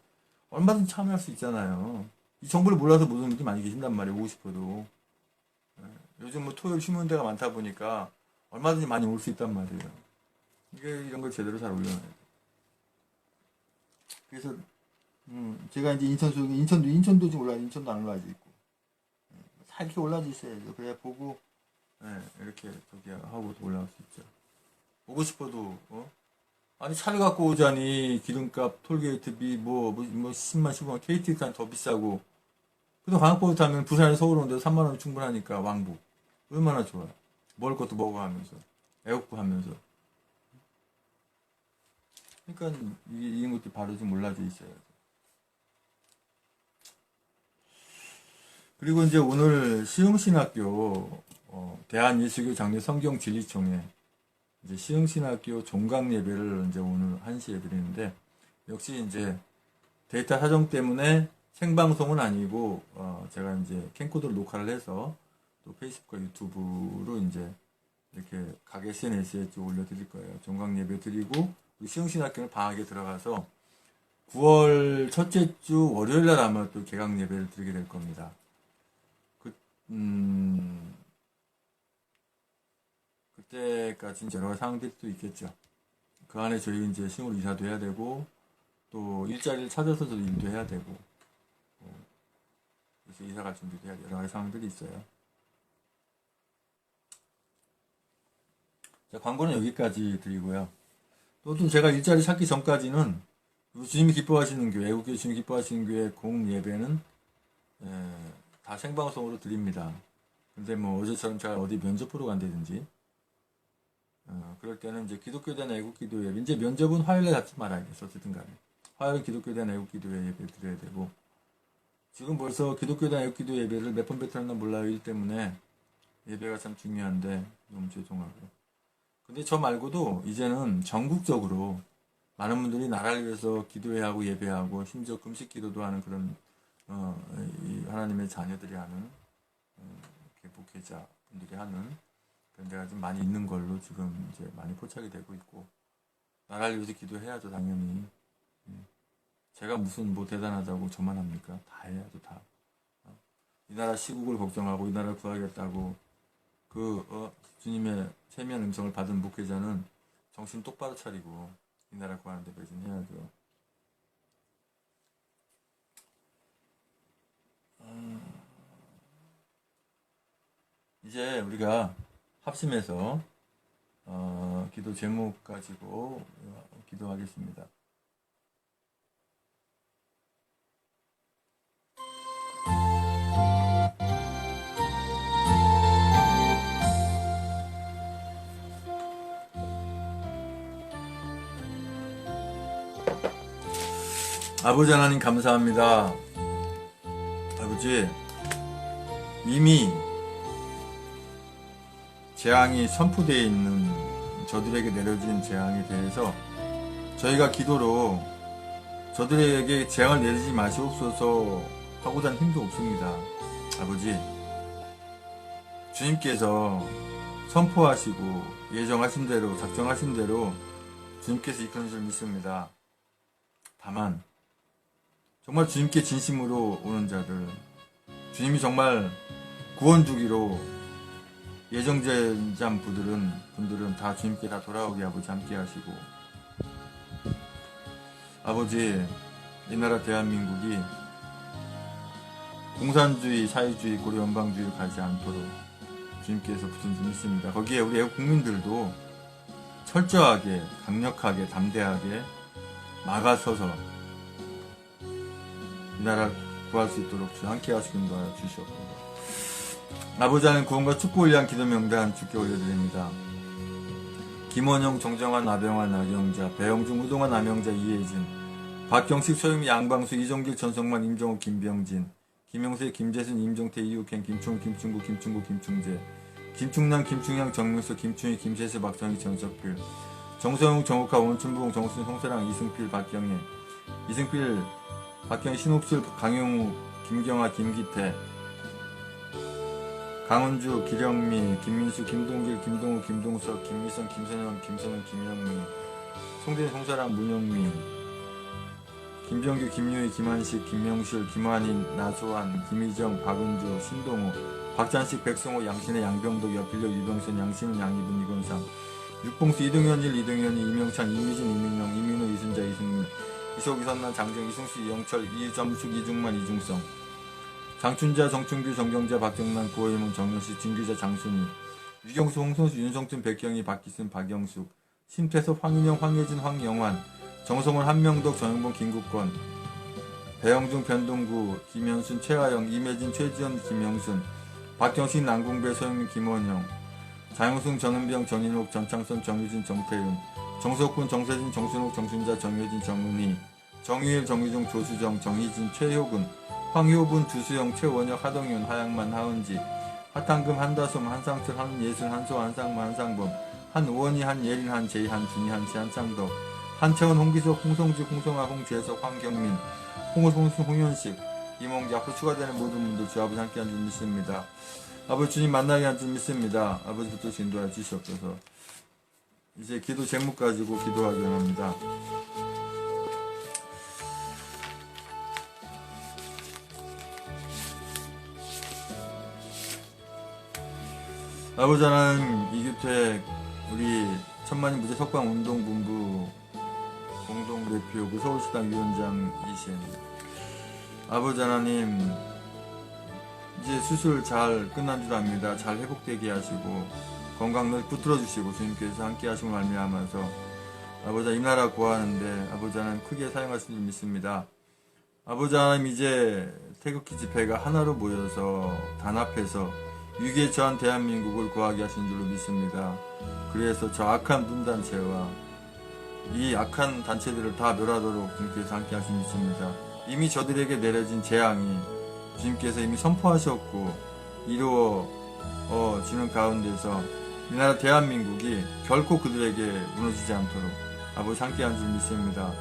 얼마든지 참여할 수 있잖아요. 이 정보를 몰라서 못 오는 분들이 많이 계신단 말이에요. 오고 싶어도 요즘 뭐 토요일 쉬는 데가 많다 보니까 얼마든지 많이 올 수 있단 말이에요. 이게 이런 걸 제대로 잘 올려놔야 돼. 그래서 제가 이제 인천도 지금 인천도 안 올라져 있고 다 이렇게 올라져 있어야죠. 그래야 보고 이렇게 저기 하고 올라갈 수 있죠. 오고 싶어도 아니 차를 갖고 오자니 기름값 톨게이트비 뭐 10만 15만 KTX 더 비싸고 그래도 광역버스 타면 부산에서 서울 오는데 3만 원 충분하니까 왕복 얼마나 좋아요. 먹을 것도 먹어가면서 애국고 하면서 그러니까 이런 것도 바로 좀 올라져 있어요. 그리고 이제 오늘 시흥신학교 대한예수교 장례 성경진리총회 이제 시흥신학교 종강 예배를 이제 오늘 1시에 드리는데 역시 이제 데이터 사정 때문에 생방송은 아니고 제가 이제 캠코더를 녹화를 해서 또 페이스북과 유튜브로 이제 이렇게 각 SNS에 쭉 올려드릴 거예요. 종강 예배 드리고 시흥신학교는 방학에 들어가서 9월 첫째 주 월요일 날 아마 또 개강 예배를 드리게 될 겁니다. 그때까지 여러 가지 상황들이 또 있겠죠. 그 안에 저희 이제 시흥으로 이사도 해야 되고 또 일자리를 찾아서도 일도 해야 되고 그래서 이사 갈 준비도 해야 되고 여러 가지 상황들이 있어요. 자, 광고는 여기까지 드리고요. 또 제가 일자리 찾기 전까지는 주님이 기뻐하시는 교회, 애국교회 주님이 기뻐하시는 교회 공예배는 다 생방송으로 드립니다. 근데 뭐 어제처럼 제가 어디 면접 보러 간다든지 그럴 때는 이제 기독교에 대한 애국기도회 이제 면접은 화요일에 잡지 말아야겠어. 어쨌든 간에 화요일 기독교에 대한 애국기도회 예배 드려야 되고 지금 벌써 기독교에 대한 애국기도 예배를 몇 번 뱉었나 몰라요. 일 때문에 예배가 참 중요한데 너무 죄송하고 근데 저 말고도 이제는 전국적으로 많은 분들이 나라를 위해서 기도해야 하고 예배하고 심지어 금식 기도도 하는 그런 이 하나님의 자녀들이 하는 목회자 분들이 하는 그런 데가 좀 많이 있는 걸로 지금 이제 많이 포착이 되고 있고 나라를 위해서 기도해야죠 당연히. 제가 무슨 뭐 대단하다고 저만 합니까? 다 해야죠 다. 이 나라 시국을 걱정하고 이 나라를 구하겠다고 주님의 세미한 음성을 받은 목회자는 정신 똑바로 차리고 이 나라 구하는 데 매진해야죠. 이제 우리가 합심해서 기도 제목 가지고 기도하겠습니다. 아버지 하나님 감사합니다. 아버지, 이미 재앙이 선포되어 있는 저들에게 내려진 재앙에 대해서 저희가 기도로 저들에게 재앙을 내리지 마시옵소서 하고자 하는 힘도 없습니다. 아버지, 주님께서 선포하시고 예정하신 대로, 작정하신 대로 주님께서 이끄는 줄 믿습니다. 다만 정말 주님께 진심으로 오는 자들, 주님이 정말 구원 주기로 예정된 분들은 다 주님께 다 돌아오게 아버지 함께 하시고, 아버지, 이 나라 대한민국이 공산주의, 사회주의, 고려 연방주의로 가지 않도록 주님께서 붙은 줄 믿습니다. 거기에 우리 애국 국민들도 철저하게, 강력하게, 담대하게 막아서서 이 나라 구할 수 있도록 주 함께 하시길 바라 주시옵소서. 아버지 하나님, 구원과 축복을 위한 기도 명단 주께 올려드립니다. 김원영, 정정환, 나병환, 나경자, 배영중, 우동환, 남영자, 이혜진, 박경식, 소유미, 양방수, 이종길, 전성만, 임정욱, 김병진, 김용세, 김재순, 임종태, 이육행, 김충, 김충구, 김충구, 김충재, 김충남, 김충양, 정명수, 김충희, 김세수, 박성희, 전석필, 정서용, 정욱하, 원춘부공, 정순, 송세랑, 이승필, 박경혜, 이승필, 박경희, 신옥술, 강용우, 김경아, 김기태, 강은주, 기령미, 김민수, 김동길, 김동우, 김동석, 김미선, 김선영, 김선은, 김영미, 송진, 송사랑, 문영미, 김병규, 김유희, 김한식, 김명실, 김환인, 나소환, 김희정, 박은주, 신동우, 박찬식, 백성호, 양신혜, 양병덕, 여필력, 유병선, 양신은, 양이분, 이건상, 육봉수, 이동현 1, 이동현이, 이명찬, 이미진, 이민영, 이민우, 이순자, 이승민, 이속, 이선난, 장정, 이승수, 이영철, 이점숙, 이중만, 이중성, 장춘자, 정춘규, 정경자, 박정란, 고혜문, 정현씨, 진규자, 장순희, 유경수, 홍성수, 윤성춘, 백경희, 박기순, 박영숙, 심태섭, 황인영, 황예진, 황영환, 정성원, 한명덕, 정영봉, 김국권, 배영중, 변동구, 김현순, 최하영, 이매진, 최지연, 김영순, 박경식, 남궁배, 서영민, 김원영, 장영승, 정은병, 정인옥, 전창선, 정유진, 정태윤, 정석훈, 정세진, 정순옥, 정순자, 정효진, 정은희, 정유일, 정유종, 조수정, 정희진, 최효근, 황효분, 주수영, 최원혁, 하동윤, 하양만, 하은지, 하탄금, 한다솜, 한상철, 한예순, 한소, 한상만, 한상범, 한우원희, 한예린, 한재희, 한준희, 한치, 한창덕, 한채원, 홍기석, 홍성주, 홍성아, 홍재석, 황경민, 홍호송순, 홍현식, 이몽기, 앞으로 추가되는 모든 분들 주 아버지 함께 한 줄 믿습니다. 아버지 주님 만나게 한 줄 믿습니다. 아버지 붙들시 인도하여 주시옵소서. 이제 기도 제목 가지고 기도하기 원합니다. 아버지 하나님, 이규택 우리 천만인 부재 석방운동본부 공동대표고 서울시당 위원장이신 아버지 하나님, 이제 수술 잘 끝난 줄 압니다. 잘 회복되게 하시고 건강 늘 붙들어 주시고 주님께서 함께 하심을 말미암아서 아버지 이 나라 구하는데 아버지 하나님 크게 사용하신 줄 믿습니다. 아버지 하나님, 이제 태극기 집회가 하나로 모여서 단합해서 위기에 처한 대한민국을 구하게 하신 줄로 믿습니다. 그래서 저 악한 분단체와 이 악한 단체들을 다 멸하도록 주님께서 함께 하신 줄 믿습니다. 이미 저들에게 내려진 재앙이 주님께서 이미 선포하셨고 이루어지는 가운데서 이 나라 대한민국이 결코 그들에게 무너지지 않도록 아버지 함께 한 줄 믿습니다.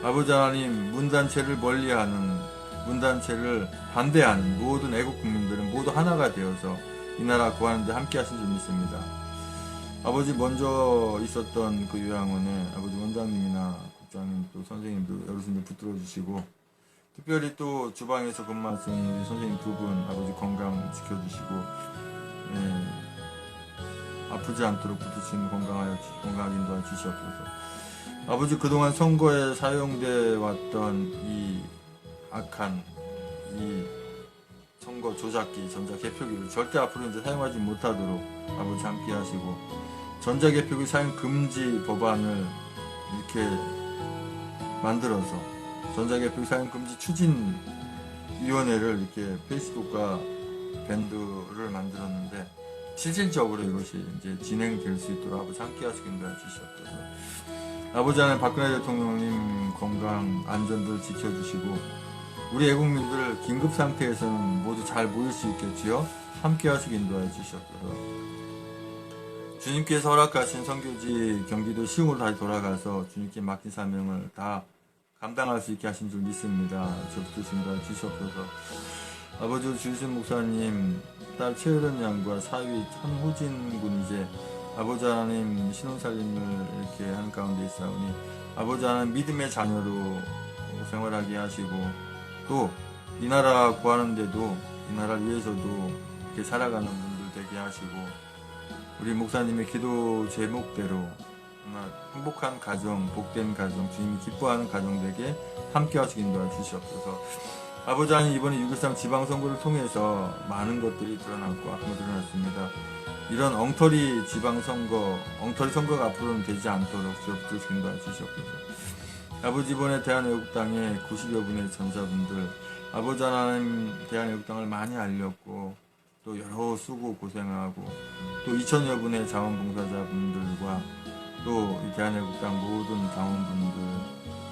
아버지 하나님, 문단체를 멀리하는, 문단체를 반대하는 모든 애국 국민들은 모두 하나가 되어서 이 나라 구하는 데 함께 하신 줄 믿습니다. 아버지, 먼저 있었던 그 요양원에 아버지 원장님이나 국장님 또 선생님도 여러분들 붙들어 주시고, 특별히 또 주방에서 근무하시는 우리 선생님 두 분 아버지 건강 지켜주시고, 아프지 않도록 붙으시는 건강하게 인도하여 주시옵소서. 아버지, 그동안 선거에 사용돼 왔던 이 악한 이 선거 조작기, 전자개표기를 절대 앞으로 이제 사용하지 못하도록 아버지 함께 하시고, 전자개표기 사용 금지 법안을 이렇게 만들어서 전자개표기 사용 금지 추진위원회를 이렇게 페이스북과 밴드를 만들었는데, 실질적으로 이것이 이제 진행될 수 있도록 아버지 함께 하시긴 해주시옵소서. 아버지 하나님 박근혜 대통령님 건강 안전들 지켜주시고, 우리 애국민들 긴급 상태에서는 모두 잘 모일 수 있게 주여 함께 하시기 인도하여 주시옵소서. 주님께서 허락하신 선교지 경기도 시흥으로 다시 돌아가서 주님께 맡긴 사명을 다 감당할 수 있게 하신 줄 믿습니다. 저부터 인도하여 주시옵소서. 아버지 주신 목사님 딸 최혜련 양과 사위 한호진 군 이제 아버지 하나님 신혼살림을 이렇게 하는 가운데 있사오니 아버지 하나님 믿음의 자녀로 생활하게 하시고, 또 이 나라 구하는데도 이 나라를 위해서도 이렇게 살아가는 분들 되게 하시고, 우리 목사님의 기도 제목대로 정말 행복한 가정, 복된 가정, 주님이 기뻐하는 가정 되게 함께 하시기 인도하여 주시옵소서. 아버지 하나님 이번에 6.13 지방선거를 통해서 많은 것들이 드러났고 앞으로 드러났습니다. 이런 엉터리 지방선거, 엉터리 선거가 앞으로는 되지 않도록 주옵소서 인도하여 주시옵소서. 아버지 이번에 대한애국당의 90여 분의 전사분들, 아버지 하나님 대한애국당을 많이 알렸고 또 여러 수고 고생하고 또 2천여 분의 자원봉사자분들과 또 이 대한애국당 모든 당원분들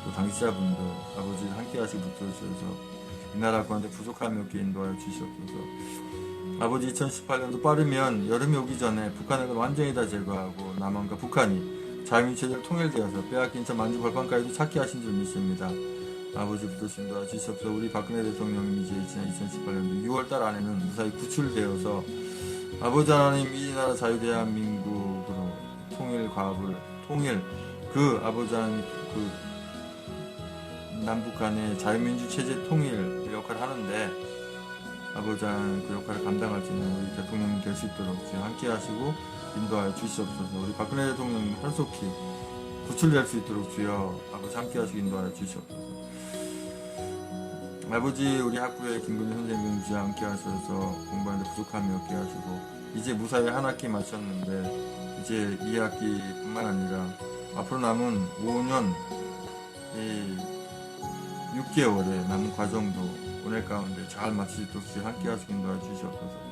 또 당직자분들 아버지를 함께 하시고 붙여주셔서 이 나라 가운데 부족함이 없게 인도하여 주시옵소서. 아버지 2018년도 빠르면 여름이 오기 전에 북한을 완전히 다 제거하고 남한과 북한이 자유민주체제로 통일되어서 빼앗긴 저 만주 벌판까지도 찾게 하신 줄 믿습니다. 아버지 붙들시 인도하여 주시옵소서. 우리 박근혜 대통령이 이제 지난 2018년도 6월달 안에는 무사히 구출되어서 아버지 하나님 이 나라 자유대한민국으로 통일 그 아버지 하나님 그 남북 간의 자유민주 체제 통일 역할을 하는데 아버지 하나님 그 역할을 감당할 수 있는 우리 대통령이 될 수 있도록 주여 함께 하시고 인도하여 주시옵소서. 우리 박근혜 대통령님 활속히 구출될 수 있도록 주여 아버지 함께 하시고 인도하여 주시옵소서. 아버지 우리 학부의 김근희 선생님 주여 함께 하셔서 공부하는데 부족함이 없게 하시고, 이제 무사히 한 학기 마쳤는데 이제 2학기뿐만 아니라 앞으로 남은 5년 6개월의 남은 과정도 오늘 가운데 잘 마칠 수 있도록 주여 함께 하시고 인도하여 주시옵소서.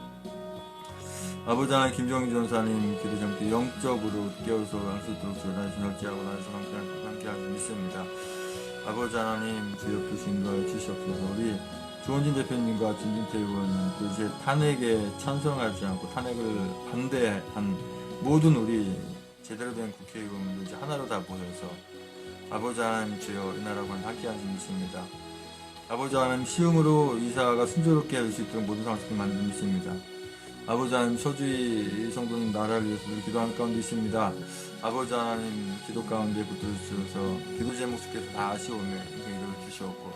아버지 하나님 김정희 전사님 기도 함께 영적으로 깨워서 할 수 있도록 주여 다시 결제하고 나서 함께 하시고 믿습니다. 아버지 하나님 주여 부시 인도하여 주시옵소서. 우리 조원진 대표님과 김진태 의원님 또 이제 탄핵에 찬성하지 않고 탄핵을 반대한 모든 우리 제대로 된 국회의원들 이제 하나로 다 모여서 아버지 하나님 주여 이 나라와 함께 하시고 믿습니다. 아버지 하나님 시흥으로 이사가 순조롭게 할 수 있도록 모든 상황을 만들어 믿습니다. 아버지 하나님 소주의 성도님 나라를 위해서 기도하는 가운데 있습니다. 아버지 하나님 기도 가운데 붙들어주셔서 기도 제목 속에서 다 아쉬움에 기도를 주시옵고,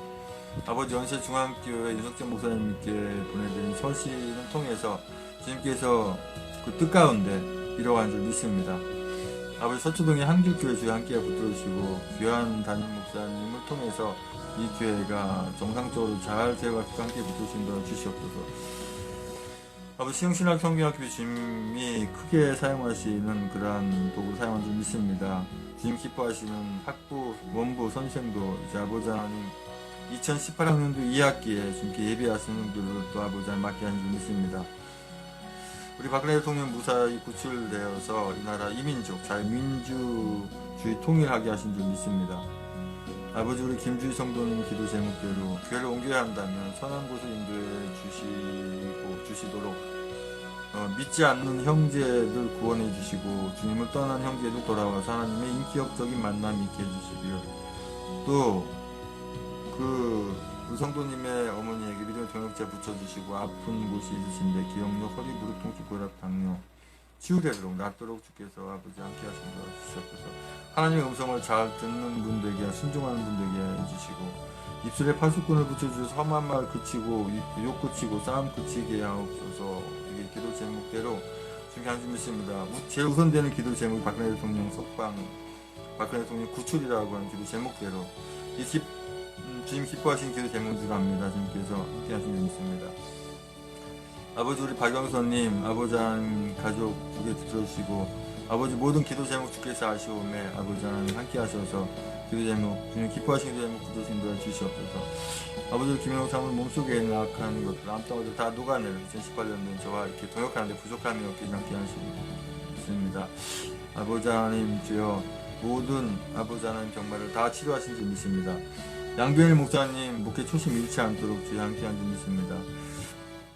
아버지 연세중앙교회 윤석전 목사님께 보내드린 서신을 통해서 주님께서 그 뜻가운데 이뤄간 줄 믿습니다. 아버지 서초동의 한길교회 주에 함께 붙들어주시고 귀한 담임 목사님을 통해서 이 교회가 정상적으로 잘 세워갈 수 있게 함께 붙들어주신다고 주시옵소서. 아버지 시흥신학 성경학교 주님이 크게 사용하시는 그러한 도구를 사용한 줄 믿습니다. 주님 기뻐하시는 학부, 원부, 선생도 이제 아버지 하나님 2018학년도 2학기에 주님께 예배하시는 분들을 또 아버지 하나님 맡게 하는 줄 믿습니다. 우리 박근혜 대통령 무사히 구출되어서 이 나라 이민족, 자유민주주의 통일하게 하신 줄 믿습니다. 아버지 우리 김주희 성도님 기도 제목대로 교회를 옮겨야 한다면 선한 곳을 인도해 주시도록 믿지 않는 형제들 구원해 주시고 주님을 떠난 형제들 돌아와서 하나님의 인격적인 만남이 있게 해주시고요. 또 그 성도님의 어머니에게 믿음의 동역자 붙여주시고 아픈 곳이 있으신데 기억력, 허리, 무릎 통증, 고혈압, 당뇨 치유되도록 낫도록 주께서 아버지 함께 하신다 주시옵소서. 하나님의 음성을 잘 듣는 분들에게 순종하는 분들에게 해주시고 입술에 파수꾼을 붙여주셔서 험한 말 그치고 욕 그치고 싸움 그치게 하옵소서. 이게 기도 제목대로 주님께 하신 믿습니다. 제일 우선되는 기도 제목이 박근혜 대통령 석방, 박근혜 대통령 구출이라고 하는 기도 제목대로 주님 기뻐하신 기도 제목으로 합니다. 주님께서 함께 하신 줄 믿습니다. 아버지 우리 박영선님 아버지 하나님 가족 두개 붙여주시고 아버지 모든 기도 제목 주께서 아시오매 아버지 하나님 함께 하셔서 기도 제목 주님 기뻐하시는 기도 제목 붙여주신 도와 주시옵소서. 아버지 김영호 사모님 몸속에 있는 악한 것들 암덩어리들 다 녹아내려 2018년도에 저와 이렇게 동역하는데 부족함이 없게 함께 하시고 있습니다. 아버지 하나님 주여 모든 아버지 하나님 병마를 다 치료하신 줄 믿습니다. 양변일 목사님 목회 초심 잃지 않도록 주여 함께한 줄 믿습니다.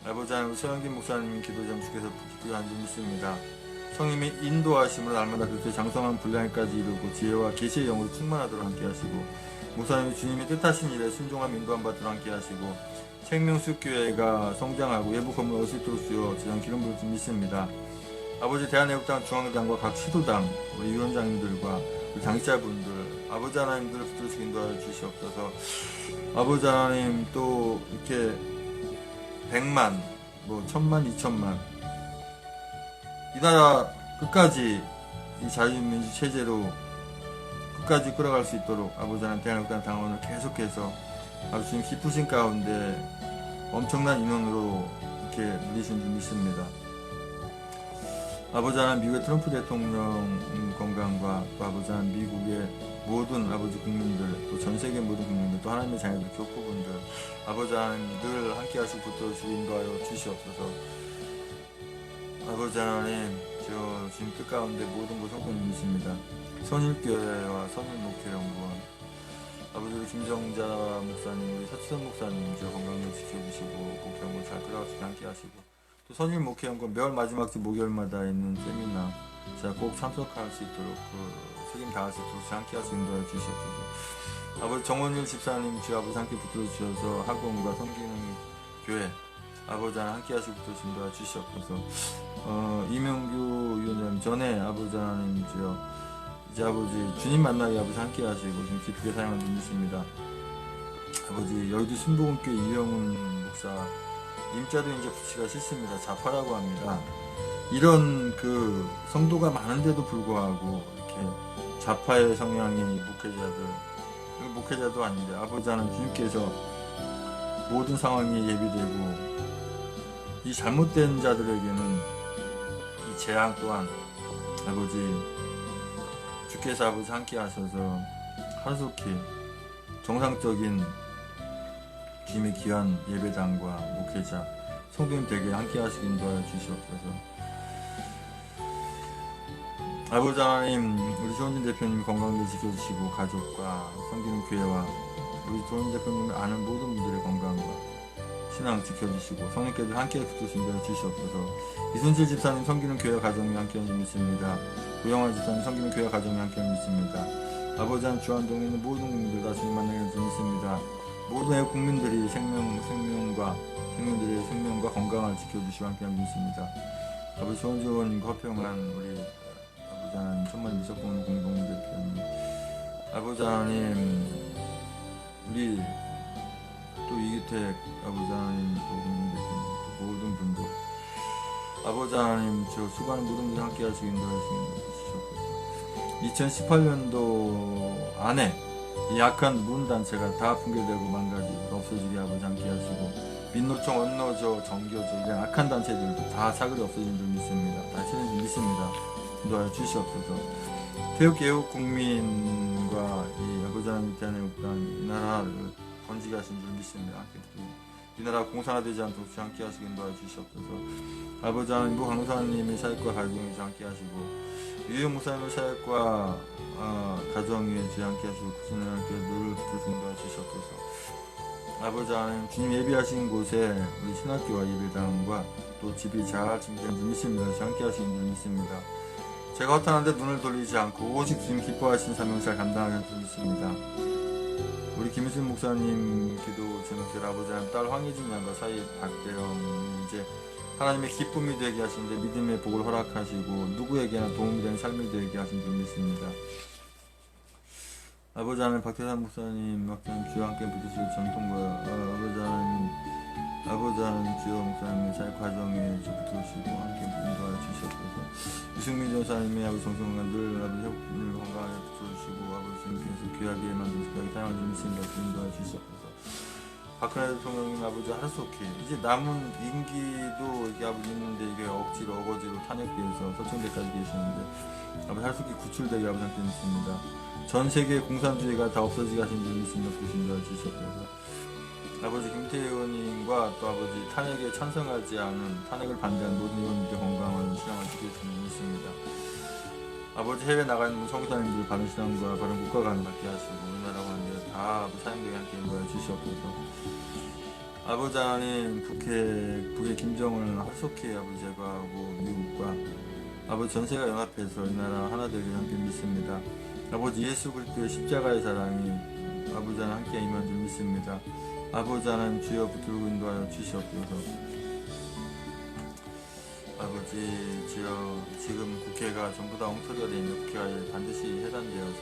아버지 하나님 서영진 목사님 기도 좀 주께서 기도한 줄 믿습니다. 성님의 인도하심을 날마다 그렇게 장성한 분량까지 이루고 지혜와 계시의 영으로 충만하도록 함께 하시고 목사님이 주님의 뜻하신 일에 순종함 인도함 받도록 함께 하시고 생명수교회가 성장하고 외부 건물 얻을 수 있도록 주여 지상 기름 부을 줄 믿습니다. 아버지 대한애국당 중앙당과 각 시도당 우리 위원장님들과 우리 당직자분들 아버지 하나님들 붙들어주기 인도하여 주시옵소서. 아버지 하나님 또 이렇게 100만 뭐 1000만 2000만 이 나라 끝까지 이 자유민주 체제로 끝까지 끌어갈 수 있도록 아버지 하나님 대한애국당 당원을 계속해서 아버지 주님 기쁘신 가운데 엄청난 인원으로 이렇게 누리신 줄 믿습니다. 아버지 하나님 미국의 트럼프 대통령 건강과 또 아버지 하나님 미국의 모든 아버지 국민들 또 전세계 모든 국민들 또 하나님의 자녀들 교포분들 아버지 하나님 늘 함께 하시고 붙들어주시고 인도하여 주시옵소서. 아버지 하나님 저 지금 뜻 가운데 모든 것 성공 믿습니다. 선일교회와 선일목회연구원 아버지 우리 김정자 목사님 우리 서치선 목사님 저 건강을 지켜주시고 목회연구원 잘 끌어갈 수 있게 함께 하시고 또 선일목회연구원 매월 마지막 주 목요일마다 있는 세미나 제가 꼭 참석할 수 있도록 그 책임 다할 수 있도록 함께 하시고 인도해 주시옵소서. 아버지 정원일 집사님 주 아버지 함께 붙들어 주셔서 학원과 섬기는 교회 아버지 하나 함께 하시고 붙들어 인도해 주시옵소서. 이명규 위원장님 전에 아버지 하나님 주여 이제 아버지 주님 만나게 아버지 함께 하시고 좀 기쁘게 사용한 줄 믿습니다. 아버지 여의도 순복음교회 이영훈 목사 임자도 이제 붙이기가 싫습니다. 자파라고 합니다. 이런 그 성도가 많은데도 불구하고 이렇게 자파의 성향의 목회자들 목회자도 아닌데 아버지 하나님 주님께서 모든 상황이 예비되고 이 잘못된 자들에게는 이 재앙 또한 아버지 주께서 아버지 함께 하셔서 하루속히 정상적인 주님의 귀한 예배당과 목회자 성도님 되게 함께 하시기 인도하여 주시옵소서. 아버지 하나님 우리 조은진 대표님 건강을 지켜주시고 가족과 섬기는 교회와 우리 조은진 대표님을 아는 모든 분들의 건강과 신앙 지켜주시고 성령께서 함께 붙으신 인도하여 주시옵소서. 이순실 집사님 섬기는 교회 가정이 함께 하는 줄 믿습니다. 우영환 집사님 섬기는 교회 가정이 함께 하는 줄 믿습니다. 아버지 하나님 주안동에 있는 모든 국민들 다 주님 만나게 하는 줄 믿습니다. 모든 애국 국민들이 생명들의 생명과 건강을 지켜주시고 함께하는 믿습니다. 아버지 조은지원님과 허평한 우리 아버지 하나님 천만 미석공 공동대표님 아버지 하나님 우리 또 이기택 아버지 하나님 공동대표님 또 모든 분들 아버지 하나님 저 수고하는 모든 분들 함께 하시기 인도하시옵소서. 2018년도 안에 이 약한 문단체가 다 붕괴되고 망가지고 없어지게 아버지 함께 하시고 민노총, 언노조, 정교조 이런 악한 단체들도 다 사그리 없어진 줄 믿습니다. 다 치는 줄 믿습니다. 인도하여 주시옵소서. 태극개혁 국민과 이 아버지 하나님 대한애국당 이 나라를 건지게 하신 줄 믿습니다. 이 나라 공산화되지 않도록 함께 하시기 인도하여 주시옵소서. 아버지 하나님 강사님의 사역과 가정에 함께 하시고 유영 목사님의 사역과 가정에 함께 하시고 구신을 함께 늘 붙들고 인도하여 주시옵소서. 아버지 하나님 주님 예비하신 곳에 우리 신학교와 예배당과 또 집이 잘 준비된 줄 믿습니다. 함께 하시는 줄 믿습니다. 제가 허탄한데 눈을 돌리지 않고 오직 주님 기뻐하신 사명을 잘 감당하는 줄 믿습니다. 우리 김일순 목사님 기도 제목대로 아버지 하나님 딸 황혜진 양과 사이 박대영 이제 하나님의 기쁨이 되게 하시는데 믿음의 복을 허락하시고 누구에게나 도움이 되는 삶이 되게 하신 줄 믿습니다. 아버지 하나님 박태산 목사님 막상 주와 함께 붙으시고 전통과 아버지 하나님 주여 목사님의 사역 과정에 붙으시고 함께 인도하여 주시옵소서. 유승민 전사님의 아버지 정성과 늘 아버지 협을 건강하게 붙여주시고 아버지 주님께서 귀하게 만들어서 사용할 줄 믿습니다. 인도하여 주시옵소서. 박근혜 대통령님 아버지 하루속히 이제 남은 임기도 이게 아버지 있는데 이게 억지로 어거지로 탄핵돼서 서청대까지 계시는데 아버지 하루속히 구출되게 아버지 함께 있습니다. 전 세계 공산주의가 다 없어지게 하신 줄 믿습니다. 부신자 주시옵소서. 아버지 김태희 의원님과 또 아버지 탄핵에 찬성하지 않은 탄핵을 반대한 모든 의원님들 건강한 신앙을 지켜주시는 믿습니다. 아버지 해외 나가 있는 성사님들 바른 신앙과 바른 국가관을 갖게 하시고 우리나라 관계 다 사형되게 함께 인도해 주시옵소서. 아버지 하나님 북의 김정을 하속히 아버지 제거하고 미국과 아버지 전세가 연합해서 이 나라 하나 되기를 함께 믿습니다. 아버지 예수 그리스도의 십자가의 사랑이 아버지 하나님 함께 임한 줄 믿습니다. 아버지 하나님 주여 붙들고 인도하여 주시옵소서. 아버지 주여 지금 국회가 전부 다 엉터리가 되어 있는 국회가 반드시 해산되어서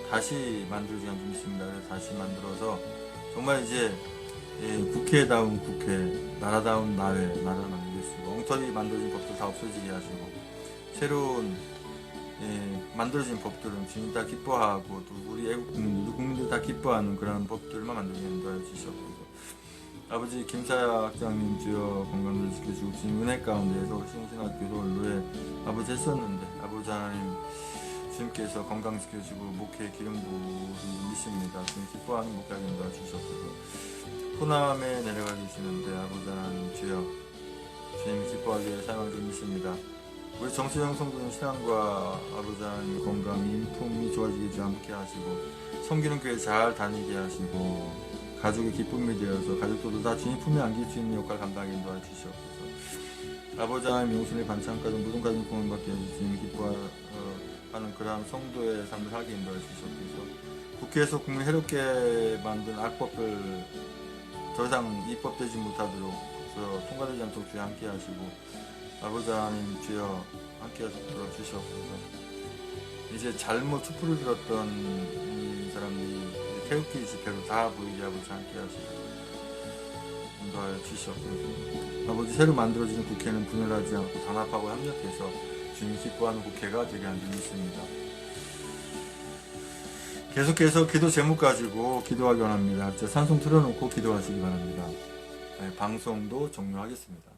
다시 만들어지게 한 줄 믿습니다. 그래서 다시 만들어서 정말 이제 국회다운 국회, 나라다운 나라를 만들겠습니다. 엉터리 만들어진 법들 다 없어지게 하시고 새로운 만들어진 법들은 주님 다 기뻐하고 또 우리 애국 국민들 다 기뻐하는 그런 법들만 만들게 인도하여 주시옵소서. 아버지 김사학장님 주여 건강을 지켜주고 주님 은혜 가운데서 신신학교도 원로에 아버지 했었는데 아버지 하나님 주님께서 건강 지켜주고 목회 기름 부으신 믿습니다. 주님 기뻐하는 목회하게 인도하여 주시옵소서. 호남에 내려가 계시는데 아버지 하나님 주여 주님이 기뻐하게 사용할 줄 믿습니다. 우리 정수영 성도님 신앙과 아버지 하나님 건강 인품이 좋아지게 함께 하시고 섬기는 교회 잘 다니게 하시고 가족의 기쁨이 되어서 가족들도 다 주님 품에 안길 수 있는 역할을 감당하게 인도하여 주시옵소서. 아버지 하나님 용신의 반찬까지 모든 가정 공헌 받게 해주시고 주님 기뻐하는 그러한 성도의 삶을 살게 인도하여 주시옵소서. 국회에서 국민 해롭게 만든 악법을 더 이상 입법되지 못하도록 통과되지 않도록 주여 함께 하시고 아버지 하나님 주여 함께 하도록 주시옵소서. 이제 잘못 촛불을 들었던 이 사람들이 태극기 집회로 다 보이게 아버지 함께 하시고 인도하여 주시옵소서. 아버지 새로 만들어지는 국회는 분열하지 않고 단합하고 협력해서 주님이 기뻐하는 국회가 되게 한 줄 믿습니다. 계속해서 기도 제목 가지고 기도하기 원합니다. 산송 틀어놓고 기도하시기 바랍니다. 방송도 종료하겠습니다.